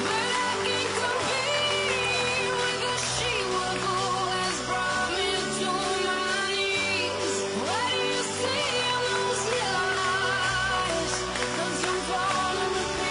But I can't compete with the she-wolf who has brought me to my knees. What do you see in those yellow eyes? 'Cause I'm falling to pieces.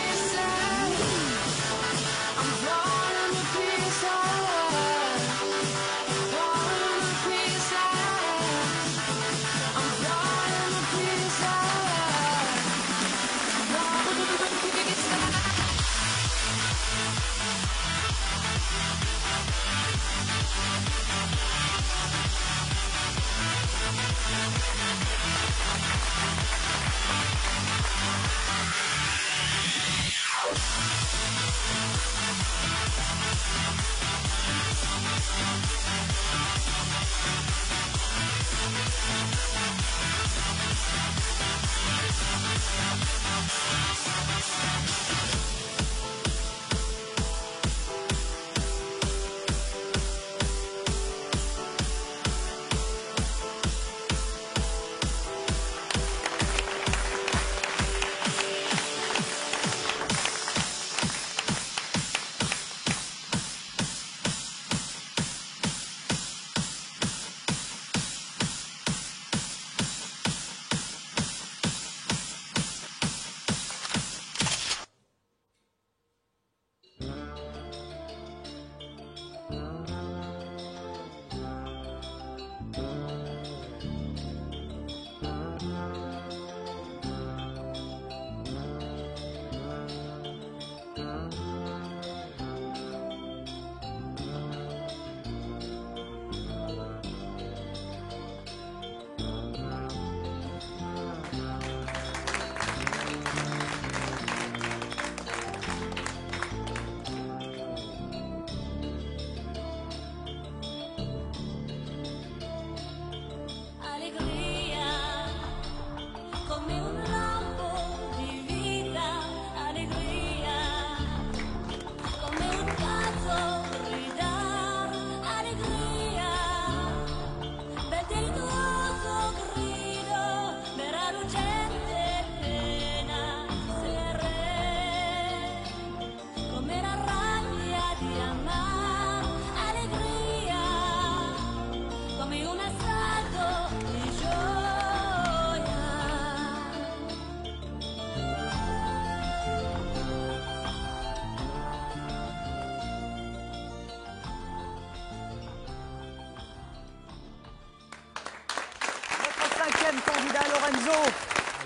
Lorenzo.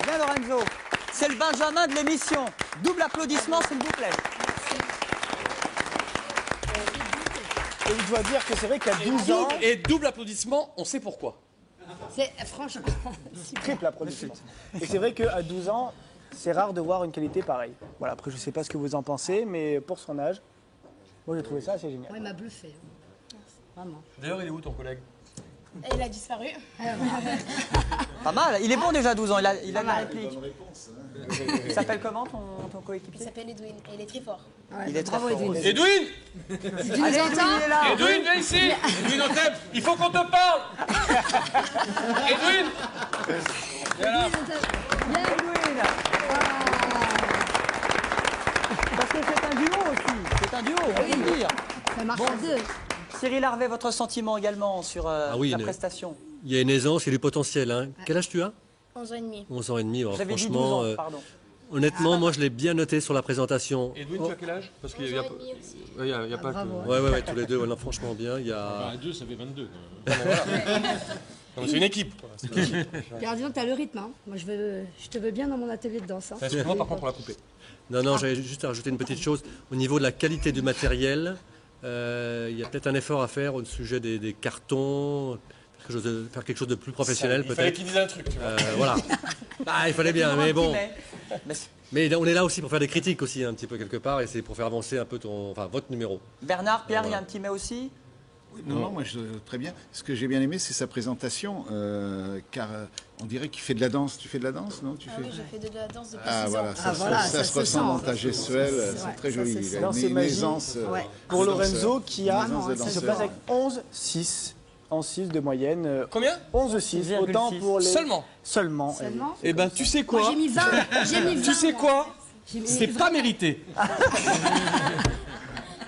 Bien Lorenzo. C'est le Benjamin de l'émission. Double applaudissement, s'il vous plaît. Et je dois dire que c'est vrai qu'à 12 ans, Et double applaudissement, on sait pourquoi. C'est franchement. triple applaudissement. Et c'est vrai qu'à 12 ans, c'est rare de voir une qualité pareille. Voilà, après je sais pas ce que vous en pensez, mais pour son âge, moi j'ai trouvé ça assez génial. Ouais, il m'a bluffé. Vraiment. D'ailleurs, il est où ton collègue? Et il a disparu. Pas mal. Il est bon déjà 12 ans. Il a la réplique. Bonne réponse. Il s'appelle comment ton coéquipier? Il s'appelle Edwin et il est très fort. Il est très Bravo, fort. Edwin. Edwin! Tu nous Allez, entends il est là. Edwin, viens ici! Edwin, on t'aime! Il faut qu'on te parle! Edwin! Viens là. Edwin. Parce que c'est un duo aussi. C'est un duo, on peut le dire. Ça marche à deux. Cyril Harvet, votre sentiment également sur oui, la mais- prestation? Il y a une aisance et du potentiel. Hein. Quel âge tu as? 11 ans et demi. 11 ans et demi. Alors, Vous avez dit 12 franchement, ans, pardon. honnêtement, moi je l'ai bien noté sur la présentation. Edwin, tu as quel âge? Parce qu'il y 11 a ans pas. et demi aussi. Il y a pas que. Bravo. Ouais, tous les deux, voilà, franchement bien. Il y a... À 2, ça fait 22. quand même. Non, mais c'est une équipe. quoi. C'est une équipe. Pierre, dis donc, t'as le rythme. Hein. Moi, je te veux bien dans mon atelier de danse. Hein. Excuse-moi, par contre, on l'a coupé. Non, j'avais juste à rajouter une petite chose. Au niveau de la qualité du matériel, il y a peut-être un effort à faire au sujet des cartons, faire quelque chose de plus professionnel Il fallait peut-être. qu'il dise un truc, tu vois. Voilà. Bah, il fallait bien, mais bon. Mais- Mais on est là aussi pour faire des critiques aussi, un petit peu quelque part, et c'est pour faire avancer un peu votre numéro. Bernard, Pierre, il y a Voilà. un petit mais aussi. Non, moi, très bien. Ce que j'ai bien aimé, c'est sa présentation, car on dirait qu'il fait de la danse. Tu fais de la danse, non? Ah oui, j'ai fait de la danse depuis Ah 6 voilà, ans. ça se ressent dans ta gestuelle, Ouais, c'est très ça joli. se Il sent. a Non, c'est une magique. aisance. Ouais. Pour de Lorenzo danseur. qui a Une aisance de ça se se danseur. place avec 11-6. En 6 de moyenne. Combien? 11-6. 6,6. Autant pour les. Seulement. Seulement. Seulement. Eh ben, tu sais Moi, quoi? j'ai mis 20. J'ai mis 20. Tu sais quoi? J'ai mis C'est 20. pas mérité.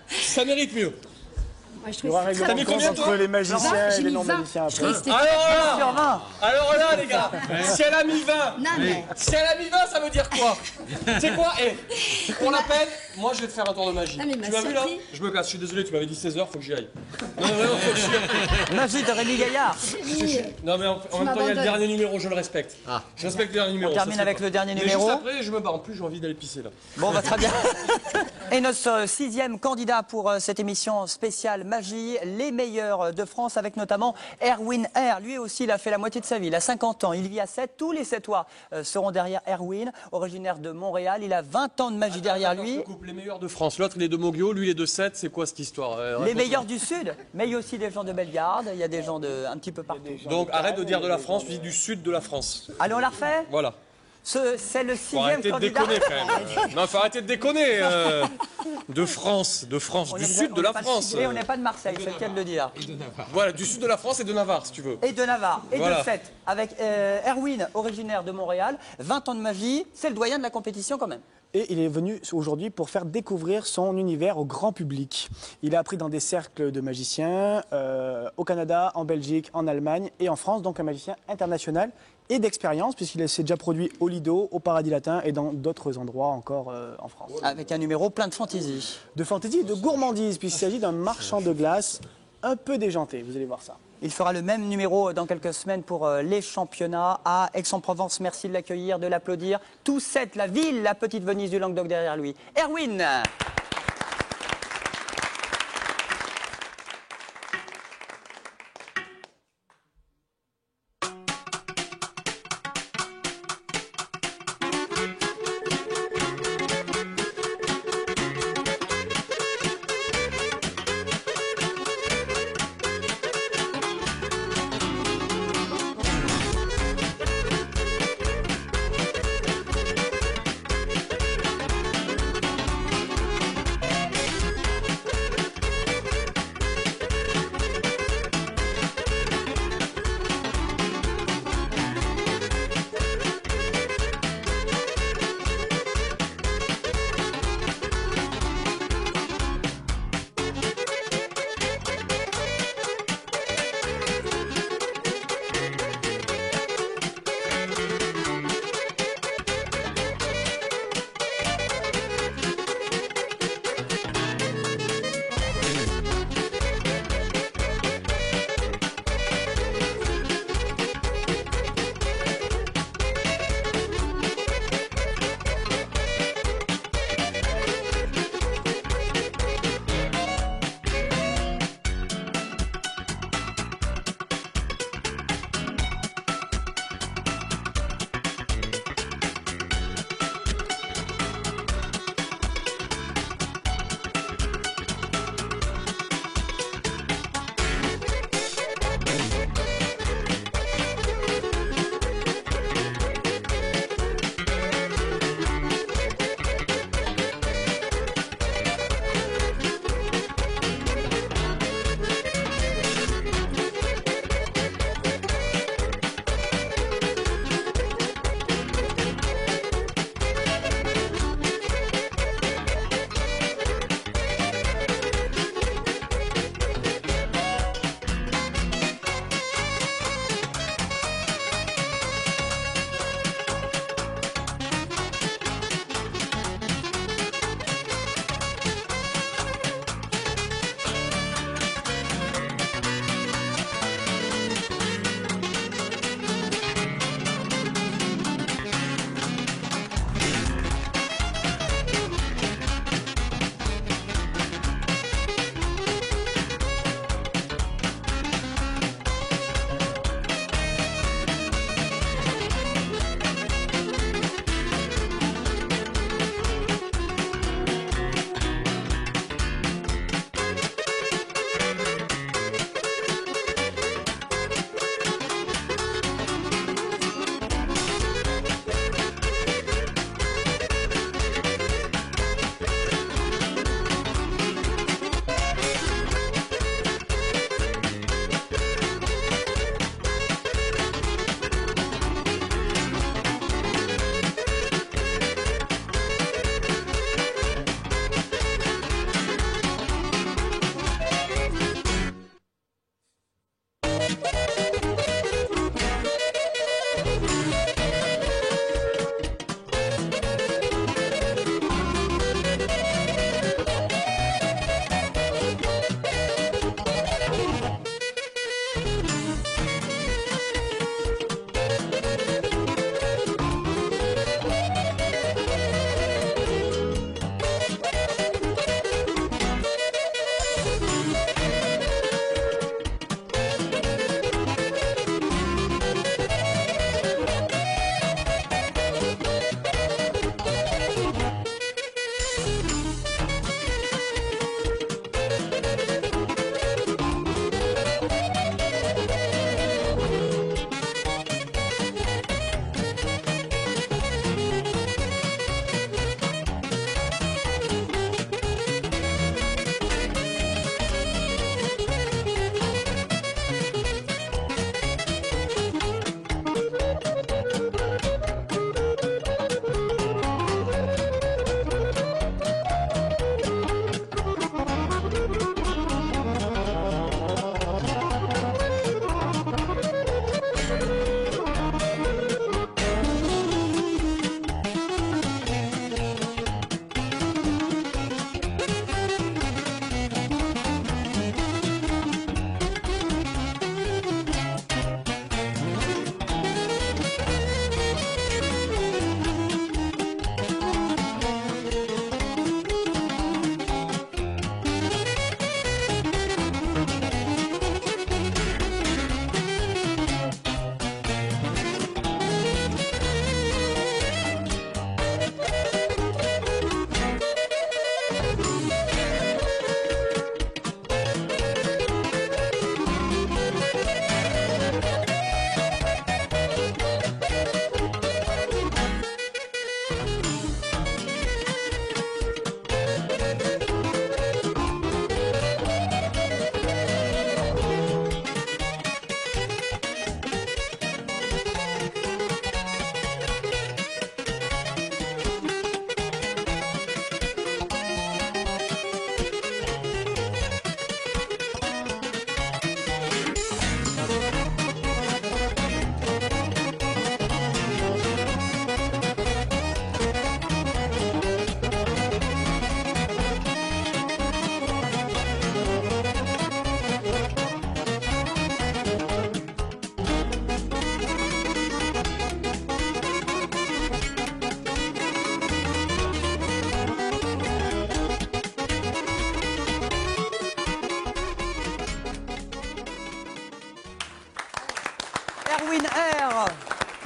Ça mérite mieux. Moi, je Il y aura un trouvais que T'as mis règlement de combien, compte toi? entre les magiciens J'ai et les mis 20. non-magiciens Je après. trouvais que c'était. Alors Sur là, 20. alors là, les gars, si elle a mis 20, Non, mais. si elle a mis 20, ça veut dire quoi? Tu sais quoi? Eh, pour la peine, moi je vais te faire un tour de magie. Ah, mais il m'a Tu m'as vu là? surpris. Je me casse, je suis désolé, tu m'avais dit 16h, faut que j'y aille. Non, mais vraiment, faut que j'y aille. Magie de Rémi Gaillard. Non, mais en même temps, il y a le m'abandonnes. dernier numéro, je le respecte. Je respecte le dernier numéro. On ça, termine c'est avec pas. le dernier Mais numéro. juste après, je me barre. En plus, j'ai envie d'aller pisser là. Bon, bah, très bien. Et notre sixième candidat pour cette émission spéciale Magie, les meilleurs de France, avec notamment Erwin R. Lui aussi, il a fait la moitié de sa vie. Il a 50 ans. Il vit à 7. Tous les 7ois seront derrière Erwin, originaire de Montréal. Il a 20 ans de magie derrière lui. Je coupe les meilleurs de France. L'autre, il est de Moggio, lui, il est de 7. C'est quoi cette histoire? Les Raconte-moi. meilleurs du Sud, mais il y a aussi des gens de Bellegarde. Il y a des gens de un petit peu partout. Donc arrête de dire de la France, tu dis du sud de la France. Allez, on la refait. Voilà. C'est le Faut 6e arrêter de candidat. déconner quand même. Non, faut arrêter de déconner. De France, On du est- sud on de n'est la pas de France. Ciblé, on n'est pas de Marseille, c'est le cas de le dire. Voilà, du sud de la France et de Navarre, si tu veux. Et de Navarre, et Voilà. de 7, avec Erwin, originaire de Montréal, 20 ans de magie, c'est le doyen de la compétition quand même. Et il est venu aujourd'hui pour faire découvrir son univers au grand public. Il a appris dans des cercles de magiciens au Canada, en Belgique, en Allemagne et en France, donc un magicien international et d'expérience, puisqu'il s'est déjà produit au Lido, au Paradis Latin et dans d'autres endroits encore en France. Avec un numéro plein de fantaisie. De fantaisie et de gourmandise, puisqu'il s'agit d'un marchand de glace un peu déjanté, vous allez voir ça. Il fera le même numéro dans quelques semaines pour les championnats à Aix-en-Provence. Merci de l'accueillir, de l'applaudir. Tout 7, la ville, la petite Venise du Languedoc derrière lui. Erwin.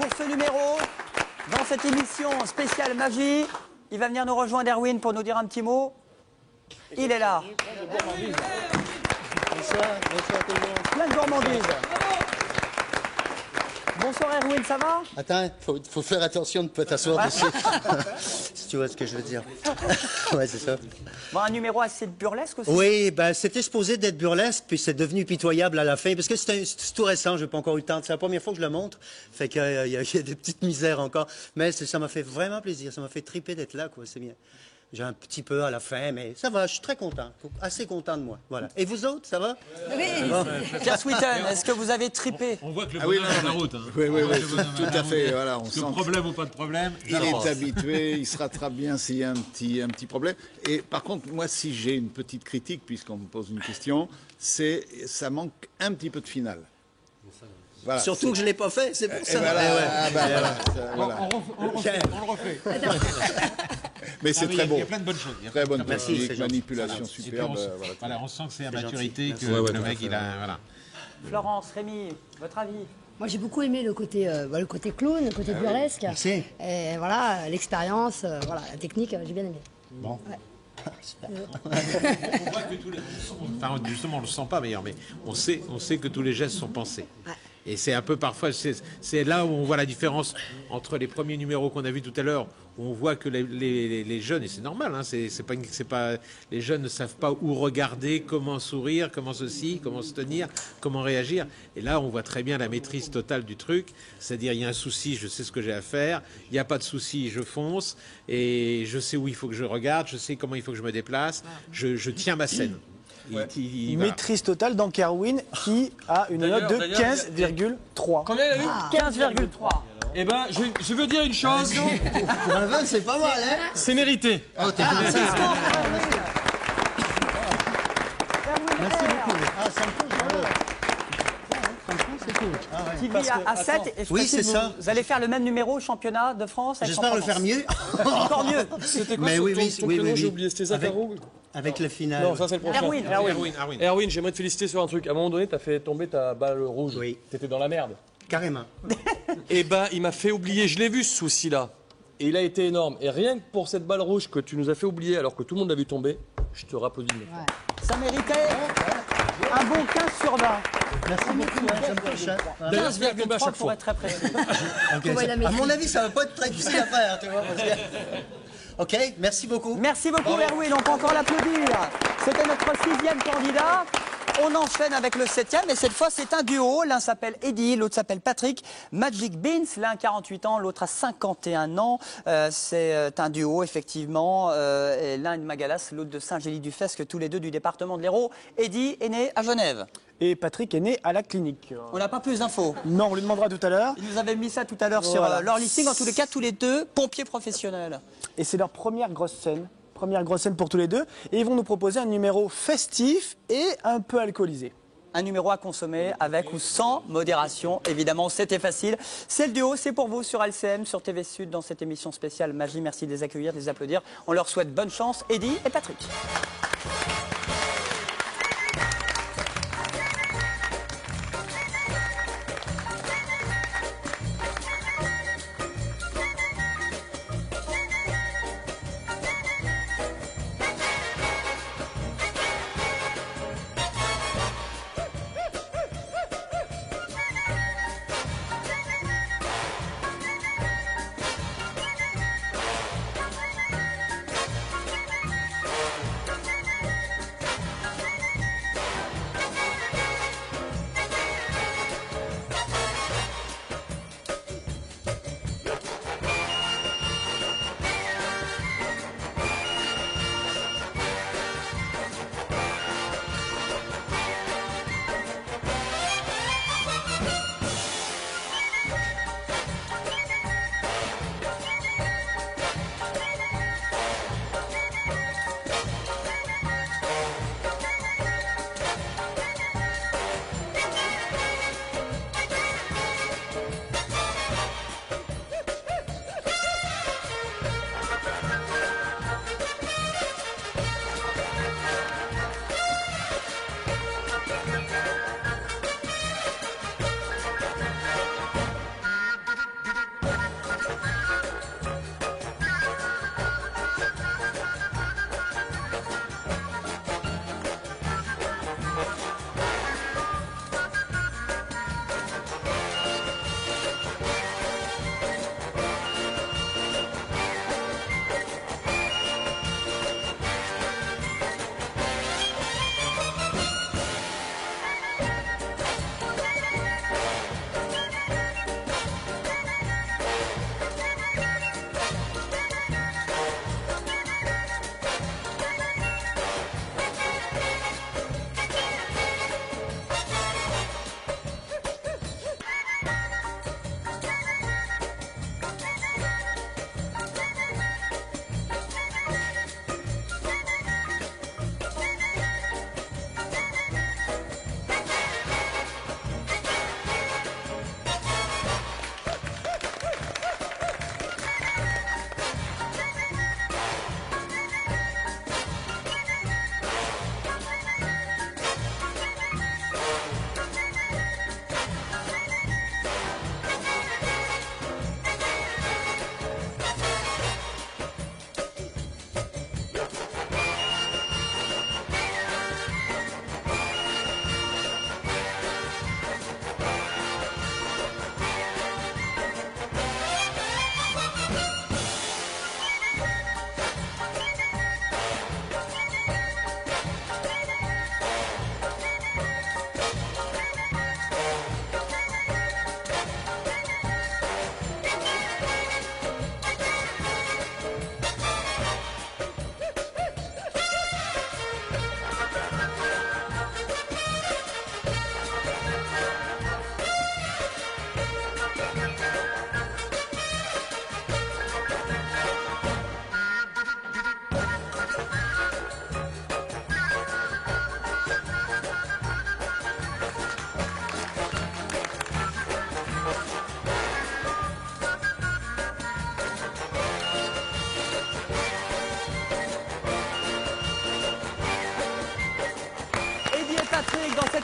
pour ce numéro dans cette émission spéciale magie. Il va venir nous rejoindre, Erwin, pour nous dire un petit mot. Il est là. Bonsoir tout le monde. Plein de gourmandise. Bonsoir Erwin, ça va? Attends, faut faire attention de ne pas t'asseoir dessus. Si tu vois ce que je veux dire. Ouais, c'est ça. Bon, un numéro assez burlesque aussi. Oui, ben, c'était supposé d'être burlesque, puis c'est devenu pitoyable à la fin, parce que c'est tout récent, je n'ai pas encore eu le temps. C'est la première fois que je le montre, fait qu'il y a des petites misères encore. Mais ça m'a fait vraiment plaisir, ça m'a fait triper d'être là, quoi, c'est bien. J'ai un petit peu à la fin, mais ça va, je suis très content, assez content de moi. Voilà. Et vous autres, ça va? Oui. Pierre Sweeten, est-ce que vous avez tripé? On voit que le bonhomme est sur la route. Hein. Oui, tout à fait. Voilà, on Parce sent que problème ou pas de problème, il est habitué, il se rattrape bien s'il y a un petit problème. Et par contre, moi, si j'ai une petite critique, puisqu'on me pose une question, c'est ça manque un petit peu de finale. Voilà, surtout que je ne l'ai pas fait, c'est pour ça. Voilà, on le refait. Mais c'est très Il bon. y a plein de bonnes choses. Très bonne Merci, technique, manipulation Et puis superbe. voilà, on sent que c'est la maturité gentil. que le mec, il a. Voilà. Florence, Rémi, votre avis? Moi, j'ai beaucoup aimé le côté clown, le côté burlesque. Merci. Et voilà, l'expérience, voilà, la technique, j'ai bien aimé. Bon. Ouais. On voit que tous les... Enfin, justement, on ne le sent pas meilleur, mais on sait que tous les gestes sont pensés. Ouais. Et c'est un peu parfois, c'est là où on voit la différence entre les premiers numéros qu'on a vus tout à l'heure, où on voit que les jeunes, et c'est normal, hein, c'est pas, les jeunes ne savent pas où regarder, comment sourire, comment ceci, comment se tenir, comment réagir. Et là, on voit très bien la maîtrise totale du truc, c'est-à-dire il y a un souci, je sais ce que j'ai à faire, il n'y a pas de souci, je fonce, et je sais où il faut que je regarde, je sais comment il faut que je me déplace, je tiens ma scène. Une maîtrise totale dans Erwin qui a une note de 15,3. Combien il a eu 15,3. Eh ben, je veux dire une chose. Pour un 20, c'est pas mal, hein? C'est mérité. Oh, t'es Merci beaucoup. Ah, ça me touche, bravo. C'est cool. Ah, ouais. Qui vit à 7 et je Oui, précise, c'est ça. vous allez faire le même numéro au championnat de France. avec J'espère le faire mieux. Encore mieux. C'était quoi Mais ton oui, prénom? oui. J'ai oublié, c'était Zacaro? Avec le final. Non, ça c'est le prochain. Erwin. Erwin, j'aimerais te féliciter sur un truc. À un moment donné, t'as fait tomber ta balle rouge. Oui. T'étais dans la merde. Carrément. Eh ben, il m'a fait oublier. Je l'ai vu ce souci-là. Et il a été énorme. Et rien que pour cette balle rouge que tu nous as fait oublier alors que tout le monde l'a vu tomber, je te rapplaudis. Ouais. Ça méritait un bon 15 sur 20. Merci beaucoup, ça me touche. D'ailleurs, je vais tomber à 15,3 chaque pour fois. être très précis. Okay, à mon avis, ça va pas être très difficile à faire, tu vois. Parce que... Ok, merci beaucoup. Merci beaucoup, Erwin. On peut encore l'applaudir. C'était notre 6e candidat. On enchaîne avec le 7e et cette fois c'est un duo. L'un s'appelle Eddie, l'autre s'appelle Patrick. Magic Beans, l'un a 48 ans, l'autre a 51 ans. C'est un duo effectivement. Et l'un est de Magalas, l'autre de Saint-Gély-du-Fesque, tous les deux du département de l'Hérault. Eddie est né à Genève. Et Patrick est né à la clinique. On n'a pas plus d'infos. Non, on lui demandera tout à l'heure. Ils nous avaient mis ça tout à l'heure sur Voilà. leur listing. En tous les cas, tous les deux pompiers professionnels. Et c'est leur première grosse scène. Première grosse scène pour tous les deux. Et ils vont nous proposer un numéro festif et un peu alcoolisé. Un numéro à consommer avec ou sans modération. Évidemment, c'était facile. C'est le duo, c'est pour vous sur LCM, sur TV Sud, dans cette émission spéciale Magie. Merci de les accueillir, de les applaudir. On leur souhaite bonne chance, Eddie et Patrick.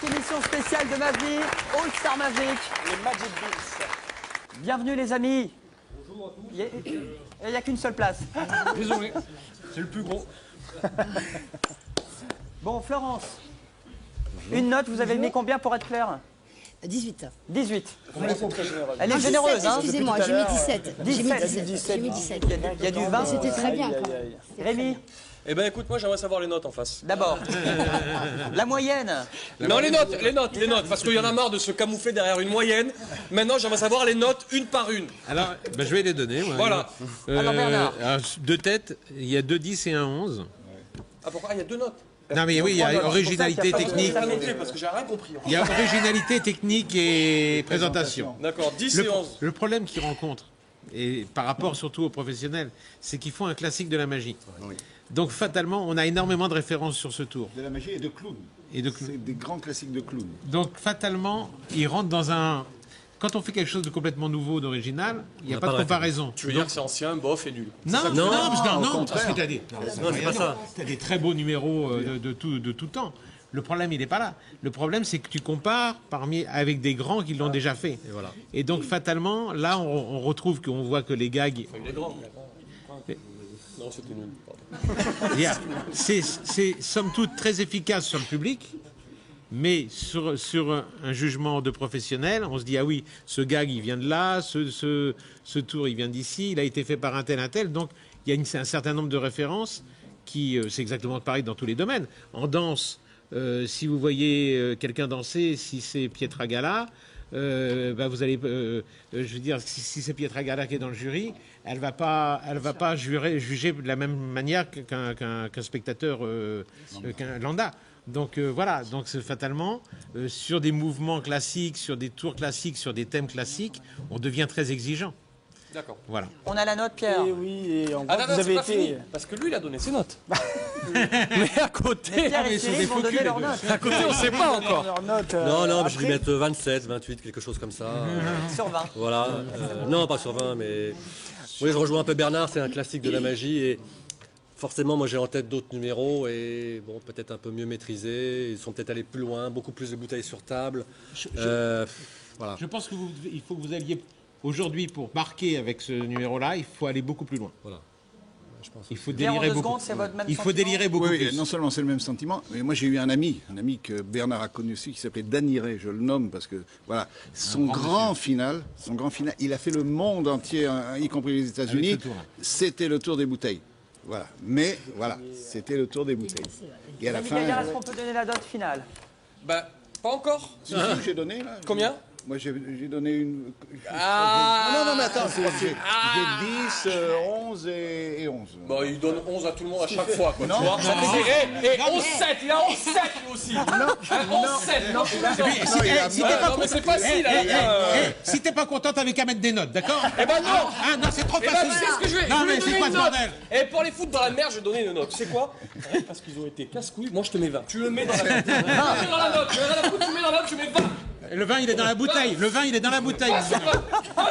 cette émission spéciale de ma vie, All Star Magic. Les Magic Beans. Bienvenue les amis. Bonjour à tous. Il n'y a qu'une seule place. Désolé, c'est le plus gros. Bon, Florence, une note, vous avez mis combien pour être clair? 18. 18. C'est très généreux. Elle est 17, généreuse, hein? excusez-moi, j'ai mis 17. J'ai mis 17. 17. J'ai mis 17. Il y a du vin. C'était très bien. Aïe, Quand aïe, même. aïe. C'était très Rémi, bien. Eh ben écoute, moi j'aimerais savoir les notes en face. d'abord. La moyenne. Non, les notes, parce qu'il y en a marre de se camoufler derrière une moyenne. Maintenant, j'aimerais savoir les notes une par une. Alors, ben, je vais les donner. Moi. Voilà. Alors, Bernard. alors, de tête, il y a 2 10 et un 11. Ah, pourquoi? Ah, il y a deux notes. Non, mais oui, il y a originalité pour ça qu'il y a pas de- technique. Pas noté, parce que j'ai rien compris. Il y a originalité technique et présentation. D'accord, 10 et 11. Le problème qu'ils rencontrent, et par rapport surtout aux professionnels, c'est qu'ils font un classique de la magie. Donc fatalement, on a énormément de références sur ce tour. De la magie et de clown. Et de C'est des grands classiques de clown. Donc fatalement, ils rentrent dans un... Quand on fait quelque chose de complètement nouveau, d'original, il n'y a pas de comparaison. Tu veux dire que c'est ancien, bof et nul. Non, C'est ça que non, tu veux parce que- dire. non, parce que t'as des, c'est pas ça. t'as des très beaux numéros de tout temps. Le problème, il n'est pas là. Le problème, c'est que tu compares avec des grands qui l'ont déjà fait. Et voilà. Et donc, fatalement, là, on retrouve qu'on voit que les gags... Enfin, il est grand. Non, c'était nul. Pardon. C'est somme toute très efficace sur le public, mais sur un jugement de professionnel, on se dit, ah oui, ce gag, il vient de là, ce tour, il vient d'ici, il a été fait par un tel, donc il y a un certain nombre de références qui, c'est exactement pareil dans tous les domaines. En danse, si vous voyez quelqu'un danser, si c'est Pietra Gala, bah vous allez, je veux dire, si c'est Pietra Gala qui est dans le jury, elle va pas juger de la même manière qu'un spectateur, qu'un lambda. Donc voilà, donc c'est fatalement sur des mouvements classiques, sur des tours classiques, sur des thèmes classiques, on devient très exigeant. D'accord. Voilà. On a la note, Pierre. Et oui, et en Ah gros, non, vous c'est avez pas été... fini. Parce que lui, il a donné ses notes. Mais à côté, Pierre mais et ils sont Cyril des vont faux donner culs, leurs les deux. notes. à côté, on sait pas encore. Leur note, Non, je vais après. mettre 27, 28, quelque chose comme ça. Sur 20. Voilà. Non, pas sur 20, mais... Oui, je rejoins un peu Bernard, c'est un classique de la magie. Et forcément, moi, j'ai en tête d'autres numéros. Et bon, peut-être un peu mieux maîtrisés. Ils sont peut-être allés plus loin, beaucoup plus de bouteilles sur table. Voilà. Je pense il faut que vous alliez aujourd'hui pour marquer avec ce numéro-là, il faut aller beaucoup plus loin. Voilà. Je pense. Il faut Pierre, en délirer 2 beaucoup. secondes, c'est votre même Il faut sentiment délirer beaucoup Oui, plus. non seulement c'est le même sentiment, mais moi j'ai eu un ami que Bernard a connu aussi, qui s'appelait Daniré, je le nomme parce que voilà, son grand final, il a fait le monde entier, hein, y compris les États-Unis. Avec ce tour-là. C'était le tour des bouteilles. Voilà, mais voilà, c'était le tour des bouteilles. Et à la Rémi fin, Gaillard, est-ce qu'on peut donner la note finale? Bah, pas encore. si, j'ai donné là. Combien? Moi j'ai donné une. Ah Non, mais attends, j'ai 10, 11 et 11. Bah, il donne 11 à tout le monde à chaque fois, quoi. Non, tu vois. non, Et 11-7, il a 11-7 lui aussi. 11-7, non, mais c'est facile. Si t'es pas content, t'avais qu'à mettre des notes, d'accord? Eh ben non. Ah non, c'est trop Eh ben, facile. tu sais ce que je vais, Non, je vais mais c'est donner quoi une ce note. bordel? Et pour les foutre dans la merde, je vais donner une note. Tu sais quoi? Parce qu'ils ont été casse-couilles, moi je te mets 20. Tu le mets dans la note. Tu le mets dans la note. Tu rien à foutre, tu mets dans la note, tu mets 20. Le vin, il est dans la bouteille. Le vin, il est dans la bouteille. 1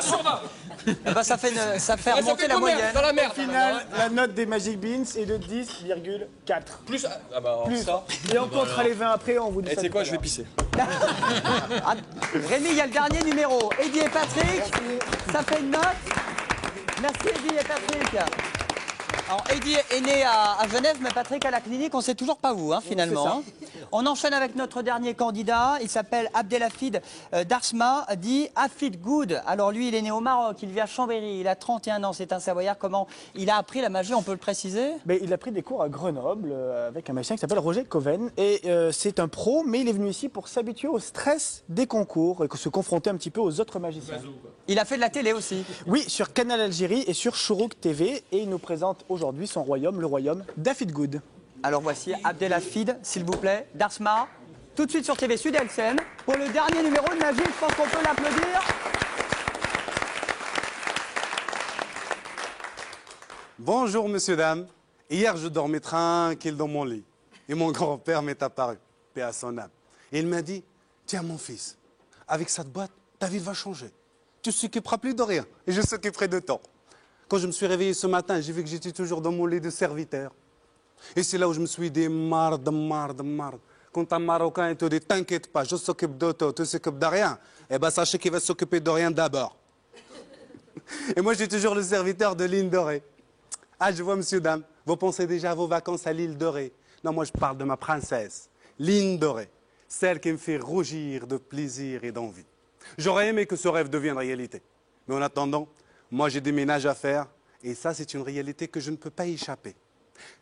sur 20. Eh ben, ça fait Ça remonter fait la combien? moyenne. Dans la merde. Final, la note des Magic Beans est de 10,4. Plus. Ah bah alors Plus. ça. Et on comptera les 20 après, on vous dit Et ça. tu sais tout quoi, à je vais l'heure. pisser. Ah, Rémi, il y a le dernier numéro. Eddie et Patrick, ça fait une note. Merci Eddie et Patrick. Alors Eddie est né à Genève, mais Patrick à la clinique, on ne sait toujours pas où, hein, finalement. Hein. On enchaîne avec notre dernier candidat. Il s'appelle Abdelhafid Darsma, dit Hafid Good. Alors lui, il est né au Maroc, il vit à Chambéry, il a 31 ans, c'est un Savoyard. Comment il a appris la magie, on peut le préciser? Mais il a pris des cours à Grenoble avec un magicien qui s'appelle Roger Coven. Et c'est un pro, mais il est venu ici pour s'habituer au stress des concours et se confronter un petit peu aux autres magiciens. Il a fait de la télé aussi. Oui, sur Canal Algérie et sur Chourouk TV. Et il nous présente aujourd'hui son royaume, le royaume d'Hafid Good. Alors voici Abdelhafid, s'il vous plaît, Darsma, tout de suite sur TV Sud LCM, pour le dernier numéro de magie. Je pense qu'on peut l'applaudir. Bonjour, messieurs, dames. Hier, je dormais tranquille dans mon lit. Et mon grand-père m'est apparu, paix à son âme. Et il m'a dit, tiens, mon fils, avec cette boîte, ta vie va changer. Tu ne s'occuperas plus de rien, et je s'occuperai de toi. Quand je me suis réveillé ce matin, j'ai vu que j'étais toujours dans mon lit de serviteur. Et c'est là où je me suis dit, marde. quand un Marocain te dit t'inquiète pas, je s'occupe de toi, tu s'occupes de rien, eh ben sachez qu'il va s'occuper de rien d'abord. Et moi, je suis toujours le serviteur de l'île dorée. Ah, je vois, monsieur, dame, vous pensez déjà à vos vacances à l'île dorée. Non, moi, je parle de ma princesse, l'île dorée, celle qui me fait rougir de plaisir et d'envie. J'aurais aimé que ce rêve devienne réalité. Mais en attendant, moi, j'ai des ménages à faire, et ça, c'est une réalité que je ne peux pas y échapper.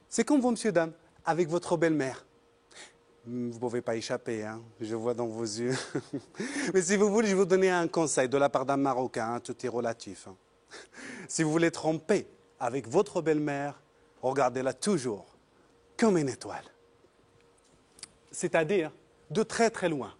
C'est comme vous, monsieur, dame, avec votre belle-mère. Vous ne pouvez pas échapper, hein, je vois dans vos yeux. Mais si vous voulez, je vais vous donner un conseil de la part d'un Marocain, hein, tout est relatif. Hein. Si vous voulez tromper avec votre belle-mère, regardez-la toujours comme une étoile. C'est-à-dire de très très loin.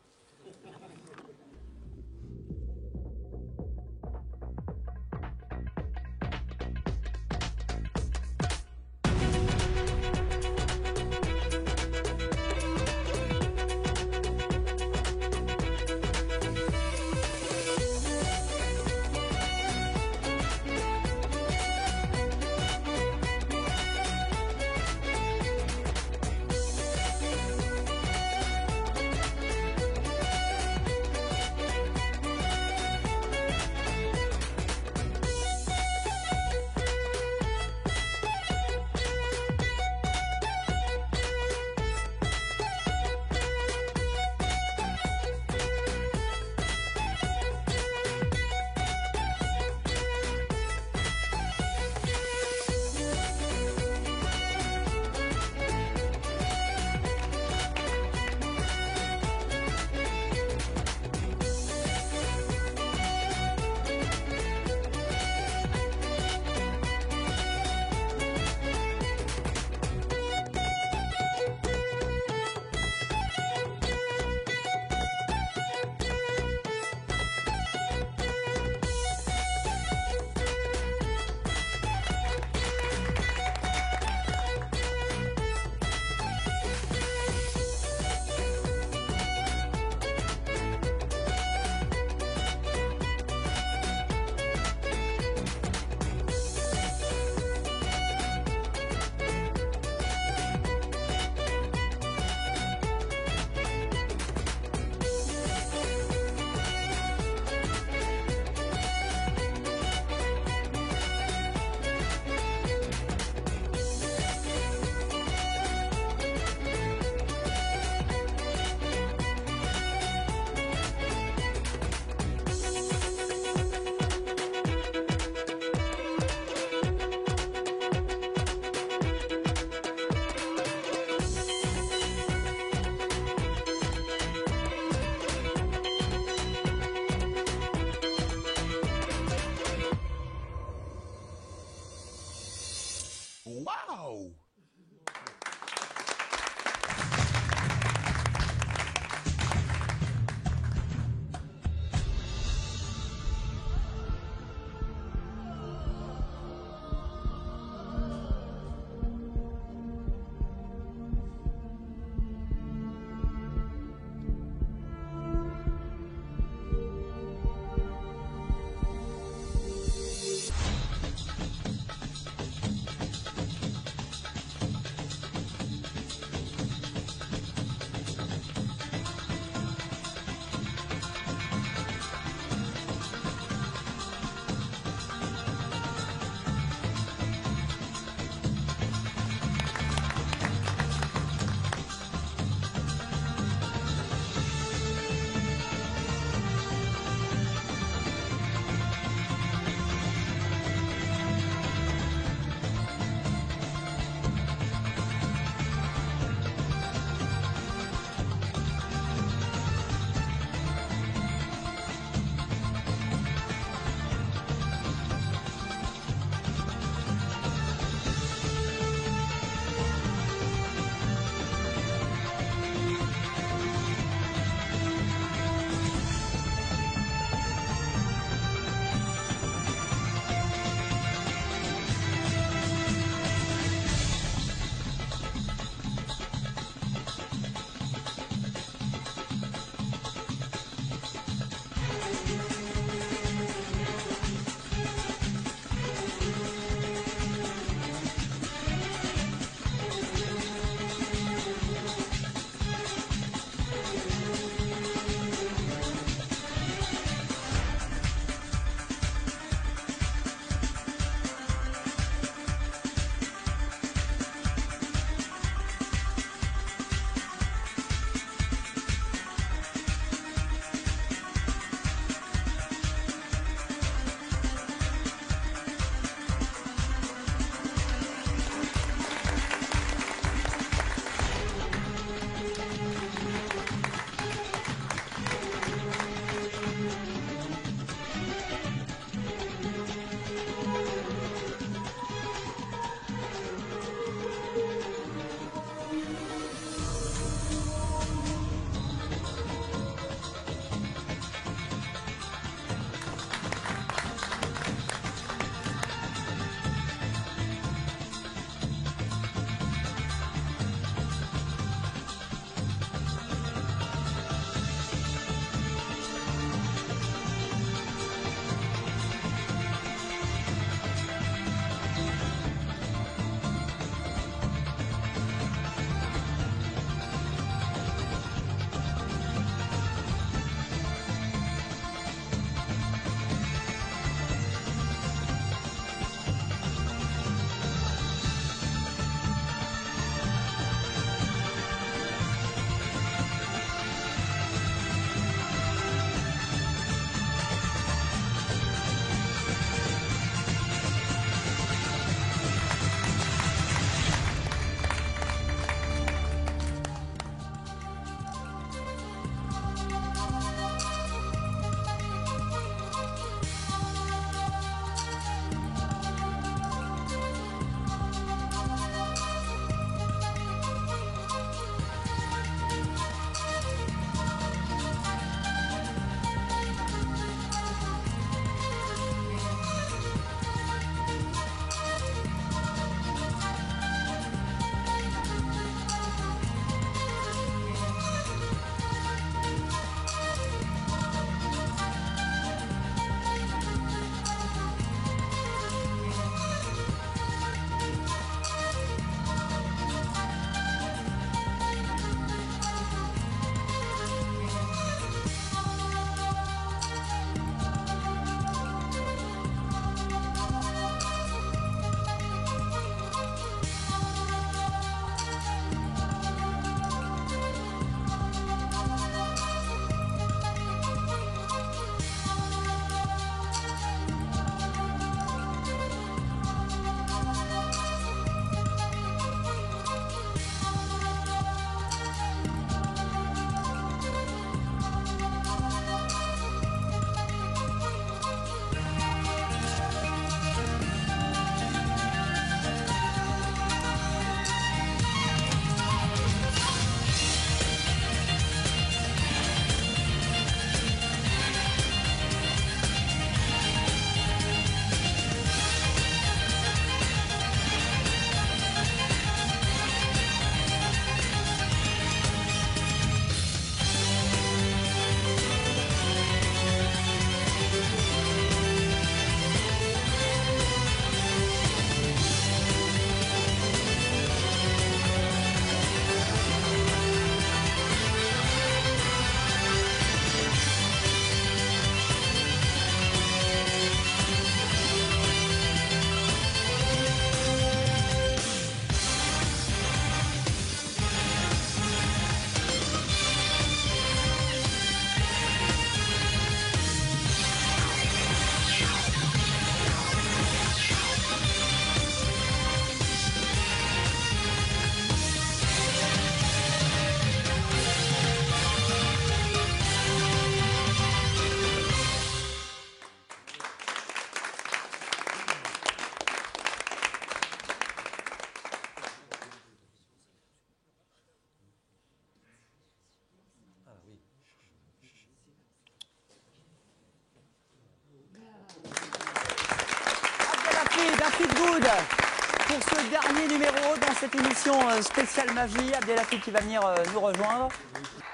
pour ce dernier numéro dans cette émission spéciale magie. Abdelhafid qui va venir nous rejoindre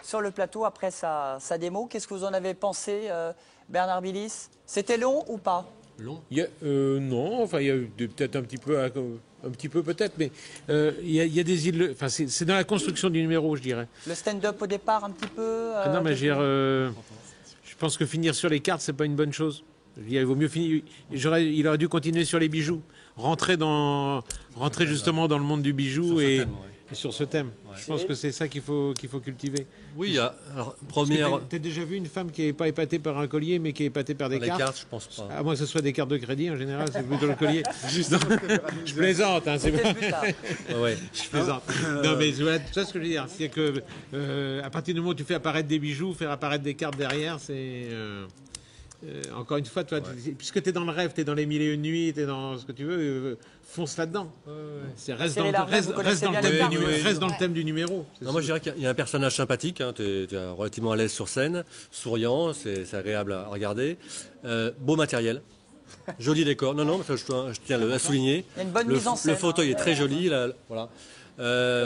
sur le plateau après sa démo. Qu'est-ce que vous en avez pensé, Bernard Billis? C'était long ou pas? Long non, enfin il y a eu peut-être un petit peu peut-être, mais il y a des îles. Enfin c'est dans la construction du numéro, je dirais. Le stand-up au départ un petit peu. Non, mais je veux dire, je pense que finir sur les cartes, c'est pas une bonne chose. Je veux dire, il vaut mieux finir. Il aurait dû continuer sur les bijoux, rentrer justement dans le monde du bijou et sur ce thème. Ouais. Je pense que c'est ça qu'il faut cultiver. Oui, alors première. T'as déjà vu une femme qui n'est pas épatée par un collier, mais qui est épatée par des cartes? Les cartes, je pense pas. À moins que ce soit des cartes de crédit, en général, c'est plutôt le collier. Je plaisante, hein, c'est bon. Ouais. Je plaisante. Non, mais voilà, tu vois ce que je veux dire. C'est que à partir du moment où tu fais apparaître des bijoux, faire apparaître des cartes derrière, c'est. Encore une fois, toi, puisque tu es dans le rêve, tu es dans les mille et une nuits, tu es dans ce que tu veux, fonce là-dedans. Reste dans le thème du numéro. Non, moi, je dirais qu'il y a un personnage sympathique, hein, tu es relativement à l'aise sur scène, souriant, c'est agréable à regarder. Beau matériel, joli décor. Non, ça, je tiens à souligner. Il y a une bonne mise en scène. Le fauteuil est très joli. Là, voilà.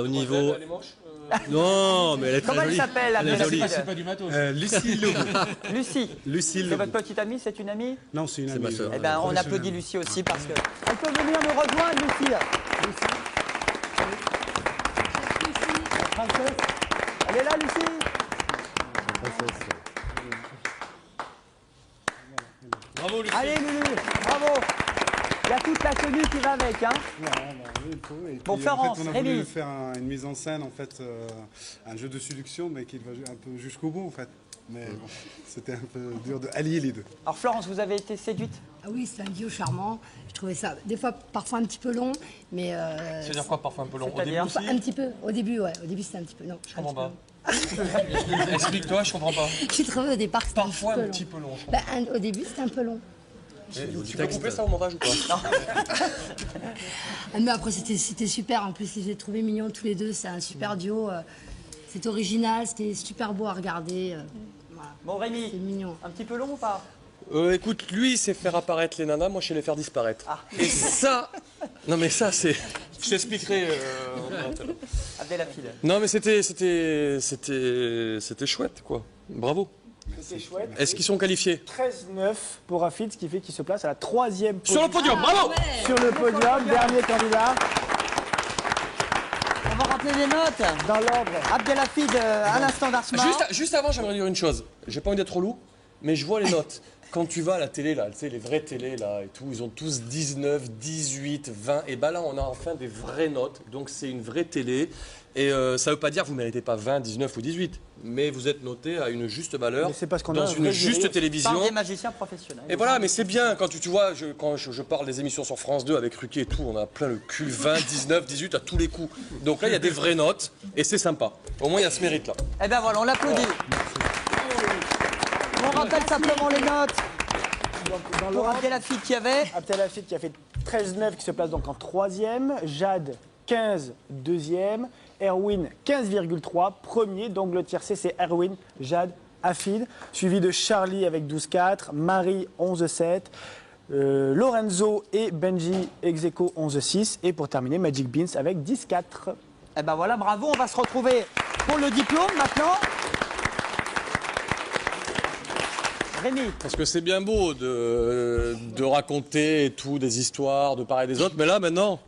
Au niveau. Non, mais elle est très Comment jolie. elle s'appelle, la jolie. C'est pas du matos. Lucie Leroux. Lucie. Lucie C'est Leroux. votre petite amie, c'est une amie? Non, c'est une amie. ma sœur. Eh ben, on applaudit Lucie aussi parce que elle peut venir nous rejoindre, Lucie. Elle est là, Lucie. Bravo, Lucie. Allez, Lulu, bravo. Il y a toute la tenue qui va avec, hein. Il faut. Et puis, Bon, Florence, en fait, on a Rémi. voulu faire une mise en scène, en fait, un jeu de séduction, mais qui va un peu jusqu'au bout, en fait. Mais bon, c'était un peu dur de allier les deux. Alors, Florence, vous avez été séduite? Ah oui, c'est un duo charmant. Je trouvais ça, des fois, parfois un petit peu long, mais. C'est-à-dire quoi, parfois un peu long? Au début C'est-à-dire aussi? Un petit peu, au début, ouais. Au début, c'était un petit peu long. Je comprends pas. Explique-toi, je comprends pas. J'ai trouvé au départ que c'était Parfois un petit peu long. Au début, c'était un peu long. Tu peux couper ça au montage ou pas? Mais après, c'était super. En plus, je les ai trouvés mignons tous les deux. C'est un super duo. C'est original, c'était super beau à regarder. Voilà. Bon, Rémi, C'est mignon. un petit peu long ou pas? Écoute, lui, il sait faire apparaître les nanas, moi, je sais les faire disparaître. Ah. Et ça... Non, mais ça, c'est... Je t'expliquerai. Abdelhafid. Non, mais c'était chouette, quoi. Bravo. C'était chouette. Est-ce qu'ils sont qualifiés? 13-9 pour Rafid, ce qui fait qu'il se place à la 3e Sur le podium, bravo. Sur le podium, dernier candidat. On va rappeler les notes. Dans l'ordre. Abdelhafid, à l'instant d'Arsma. Juste avant, j'aimerais dire une chose. J'ai pas envie d'être trop lourd, mais je vois les notes. Quand tu vas à la télé, là, tu sais, les vraies télés, là, et tout, ils ont tous 19, 18, 20. Et ben là, on a enfin des vraies notes. Donc, c'est une vraie télé. Et ça veut pas dire que vous méritez pas 20, 19 ou 18. Mais vous êtes noté à une juste valeur. Mais c'est parce qu'on a dans un une vrai juste jury. télévision. Par des magiciens professionnels. Et voilà, mais c'est bien quand tu vois, quand je parle des émissions sur France 2 avec Ruquier et tout, on a plein le cul, 20, 19, 18 à tous les coups. Donc là, il y a des vraies notes et c'est sympa. Au moins, il y a ce mérite-là. Eh ben voilà, on l'applaudit. On rappelle simplement les notes. Pour Abdelhafid qui avait. Abdelhafid qui a fait 13-9, qui se place donc en 3e. Jade, 15, 2e. Erwin, 15,3. Premier, donc le tiercé, c'est Erwin, Jade, Hafid. Suivi de Charlie avec 12,4. Marie, 11,7. Lorenzo et Benji, ex-aequo, 11,6. Et pour terminer, Magic Beans avec 10,4. Eh ben voilà, bravo, on va se retrouver pour le diplôme maintenant. Rémi. Parce que c'est bien beau de raconter et tout, des histoires, de part et des autres, mais là, maintenant,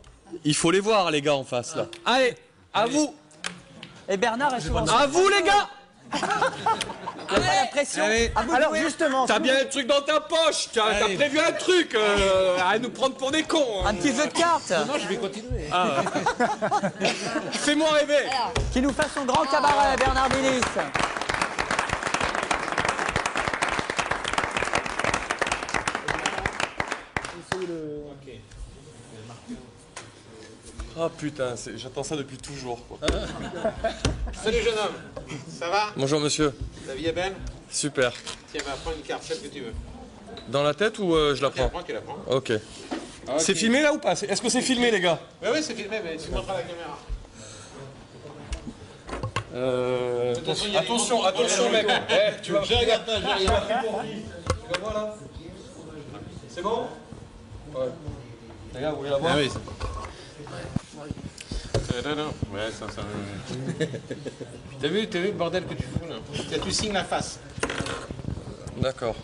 il faut les voir, les gars, en face, là. Allez, à vous. Et Bernard est souvent. À vous, les gars. Pas la pression. À vous de Alors jouer. justement, T'as bien un truc dans ta poche, t'as prévu un truc, à nous prendre pour des cons. Un petit jeu de cartes. Non, je vais continuer. Fais-moi rêver. Qui nous fasse son grand cabaret, Bernard Billis. Ah putain, j'attends ça depuis toujours, quoi. Salut jeune homme, ça va? Bonjour, monsieur. La vie est belle? Super. Tiens, va prendre une carte, celle que tu veux. Dans la tête ou je la prends? Tu la prends. Ok. C'est filmé là ou pas? Est-ce que c'est filmé, les gars? Oui, c'est filmé, mais tu montres à la caméra. Attention, mec. Tu vas... Je regarde pas, je regarde. C'est bon? Ouais. Les gars, vous voulez la voir? Ah oui. Ouais, ça. T'as vu le bordel que tu fous là? Tu signes la face. D'accord.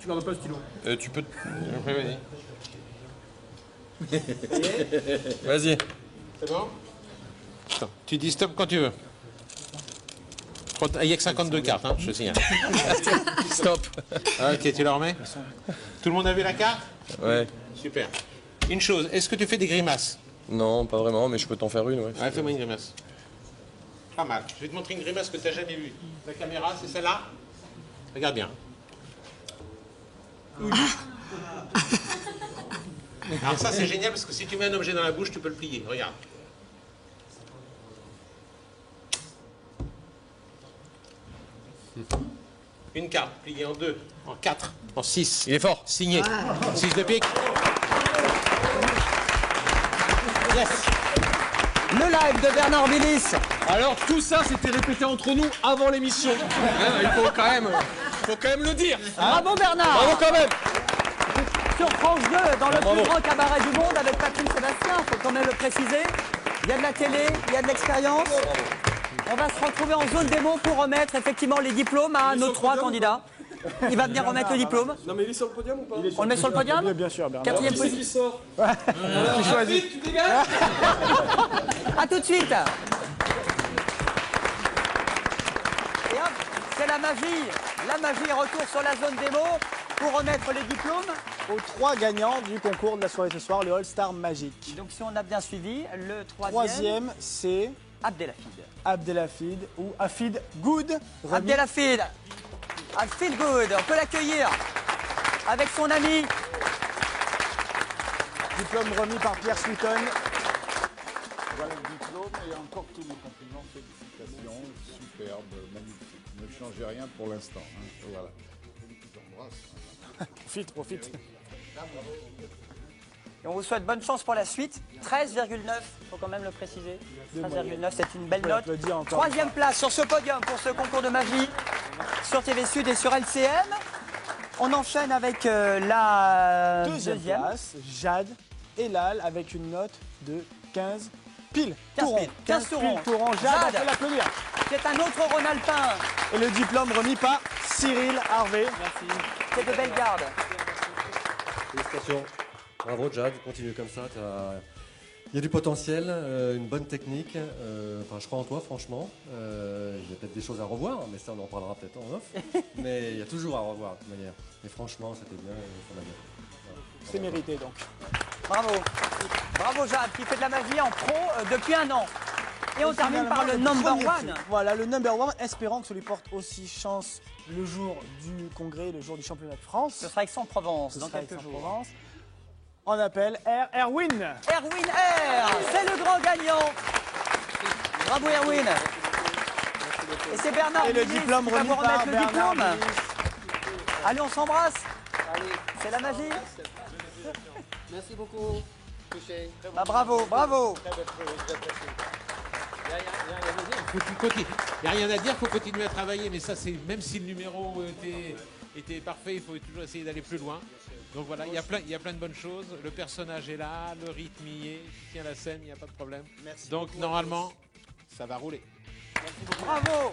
Tu gardes pas le stylo. Tu peux. Après, vas-y. Vas-y. C'est bon? Attends, tu dis stop quand tu veux. Il n'y a que 52 cartes, hein, je te signale. Stop. Ok, tu la remets? Tout le monde a vu la carte? Ouais. Super. Une chose, est-ce que tu fais des grimaces? Non, pas vraiment, mais je peux t'en faire une, ouais. Ouais, fais-moi une grimace. Pas mal. Je vais te montrer une grimace que tu n'as jamais vue. La caméra, c'est celle-là? Regarde bien. Alors ça, c'est génial parce que si tu mets un objet dans la bouche, tu peux le plier. Regarde. Une carte pliée en 2, en 4, en 6. Il est fort. Signé. 6 de pique. Yes. Le live de Bernard Billis. Alors tout ça, c'était répété entre nous avant l'émission. Il faut quand même le dire. Bravo Bernard. Bravo quand même. Sur France 2, dans le Bravo. plus grand cabaret du monde avec Patrick Sébastien, il faut quand même le préciser. Il y a de la télé, il y a de l'expérience. On va se retrouver en zone démo pour remettre effectivement les diplômes à nos 3 candidats. Il va venir remettre le diplôme. Non mais il est sur le podium ou pas? On le met sur le podium? Bien sûr, Bernard. Quatrième Qui c'est qui position. sort? Tu choisis. Tu dégages. A tout de suite. Et hop, c'est la magie. La magie, retour sur la zone démo pour remettre les diplômes Aux 3 gagnants du concours de la soirée ce soir, le All-Star Magic. Donc si on a bien suivi, le Troisième, c'est Abdelhafid. Abdelhafid ou Hafid Good. remis- Abdelhafid. Hafid Good, on peut l'accueillir avec son ami. Diplôme remis par Pierre Sweeton. Voilà le diplôme et encore tous mes compliments, félicitations, superbe, magnifique. Ne changez rien pour l'instant. Hein. Voilà. Je t'embrasse. Profite. Et on vous souhaite bonne chance pour la suite. 13,9, il faut quand même le préciser. 13,9, c'est une belle On note. l'applaudit encore. 3e place sur ce podium pour ce concours de magie sur TV Sud et sur LCM. On enchaîne avec la Deuxième place, Jade Elal avec une note de 15 piles. 15 piles. 15 tourons. tourons. Jade, Jade. on peut l'applaudir. C'est un autre Rhône-Alpin. Et le diplôme remis par Cyril Harvey. C'est de belles gardes. Félicitations. Bravo Jade, continue comme ça. Il y a du potentiel, une bonne technique. Enfin, je crois en toi, franchement. Il y a peut-être des choses à revoir, mais ça, on en parlera peut-être en off. Mais il y a toujours à revoir, de toute manière. Et franchement, c'était bien. Ça va bien. Voilà. C'est mérité donc. Bravo. Bravo Jade qui fait de la magie en pro depuis 1 an. Et on termine par le number premier one. prix. Voilà, le number one, espérant que ça lui porte aussi chance le jour du congrès, le jour du championnat de France. Ce sera Aix-en-Provence Ce dans sera quelques jours. Aix-en-Provence. On appelle Erwin. Erwin R, c'est le grand gagnant. Bravo Erwin. Et c'est Bernard Et le Billis diplôme qui va remis vous par remettre le Bernard diplôme. Billis. Allez, on s'embrasse. C'est la magie. Merci beaucoup. Touché. Bah, bravo, bravo. Il n'y a rien à dire, il faut continuer à travailler, mais ça, c'est même si le numéro était parfait, il faut toujours essayer d'aller plus loin. Donc voilà, il y a plein de bonnes choses. Le personnage est là, le rythme y est, il tient la scène, il n'y a pas de problème. Donc normalement, ça va rouler. Bravo.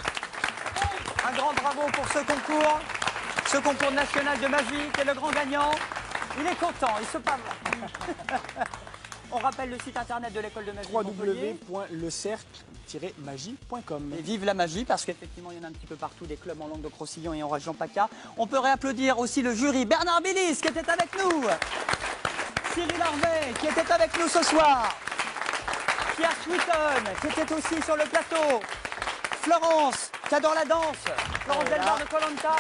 Un grand bravo pour ce concours national de magie, qui est le grand gagnant. Il est content, il se parle. On rappelle le site internet de l'école de magie de Montpellier. www.lecercle-magie.com. Et vive la magie, parce qu'effectivement, il y en a un petit peu partout, des clubs en langue de Crocillon et en région PACA. On peut réapplaudir aussi le jury, Bernard Billis, qui était avec nous, Cyril Harvey, qui était avec nous ce soir, Pierre Sweeton, qui était aussi sur le plateau, Florence, qui adore la danse, Florence Delbar de Koh-Lanta,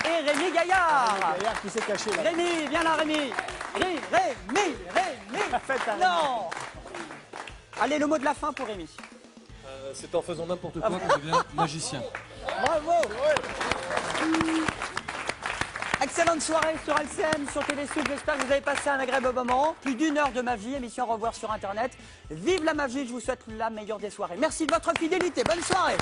et Rémi Gaillard. Gaillard qui s'est caché là. Rémi, viens là, Rémi. Rémi. Non. Allez, le mot de la fin pour Rémi. C'est en faisant n'importe quoi qu'on devient magicien. Bravo. Excellente soirée sur LCM, sur TV Sud. J'espère que vous avez passé un agréable moment. Plus d'1 heure de magie, émission à revoir sur Internet. Vive la magie, je vous souhaite la meilleure des soirées. Merci de votre fidélité. Bonne soirée.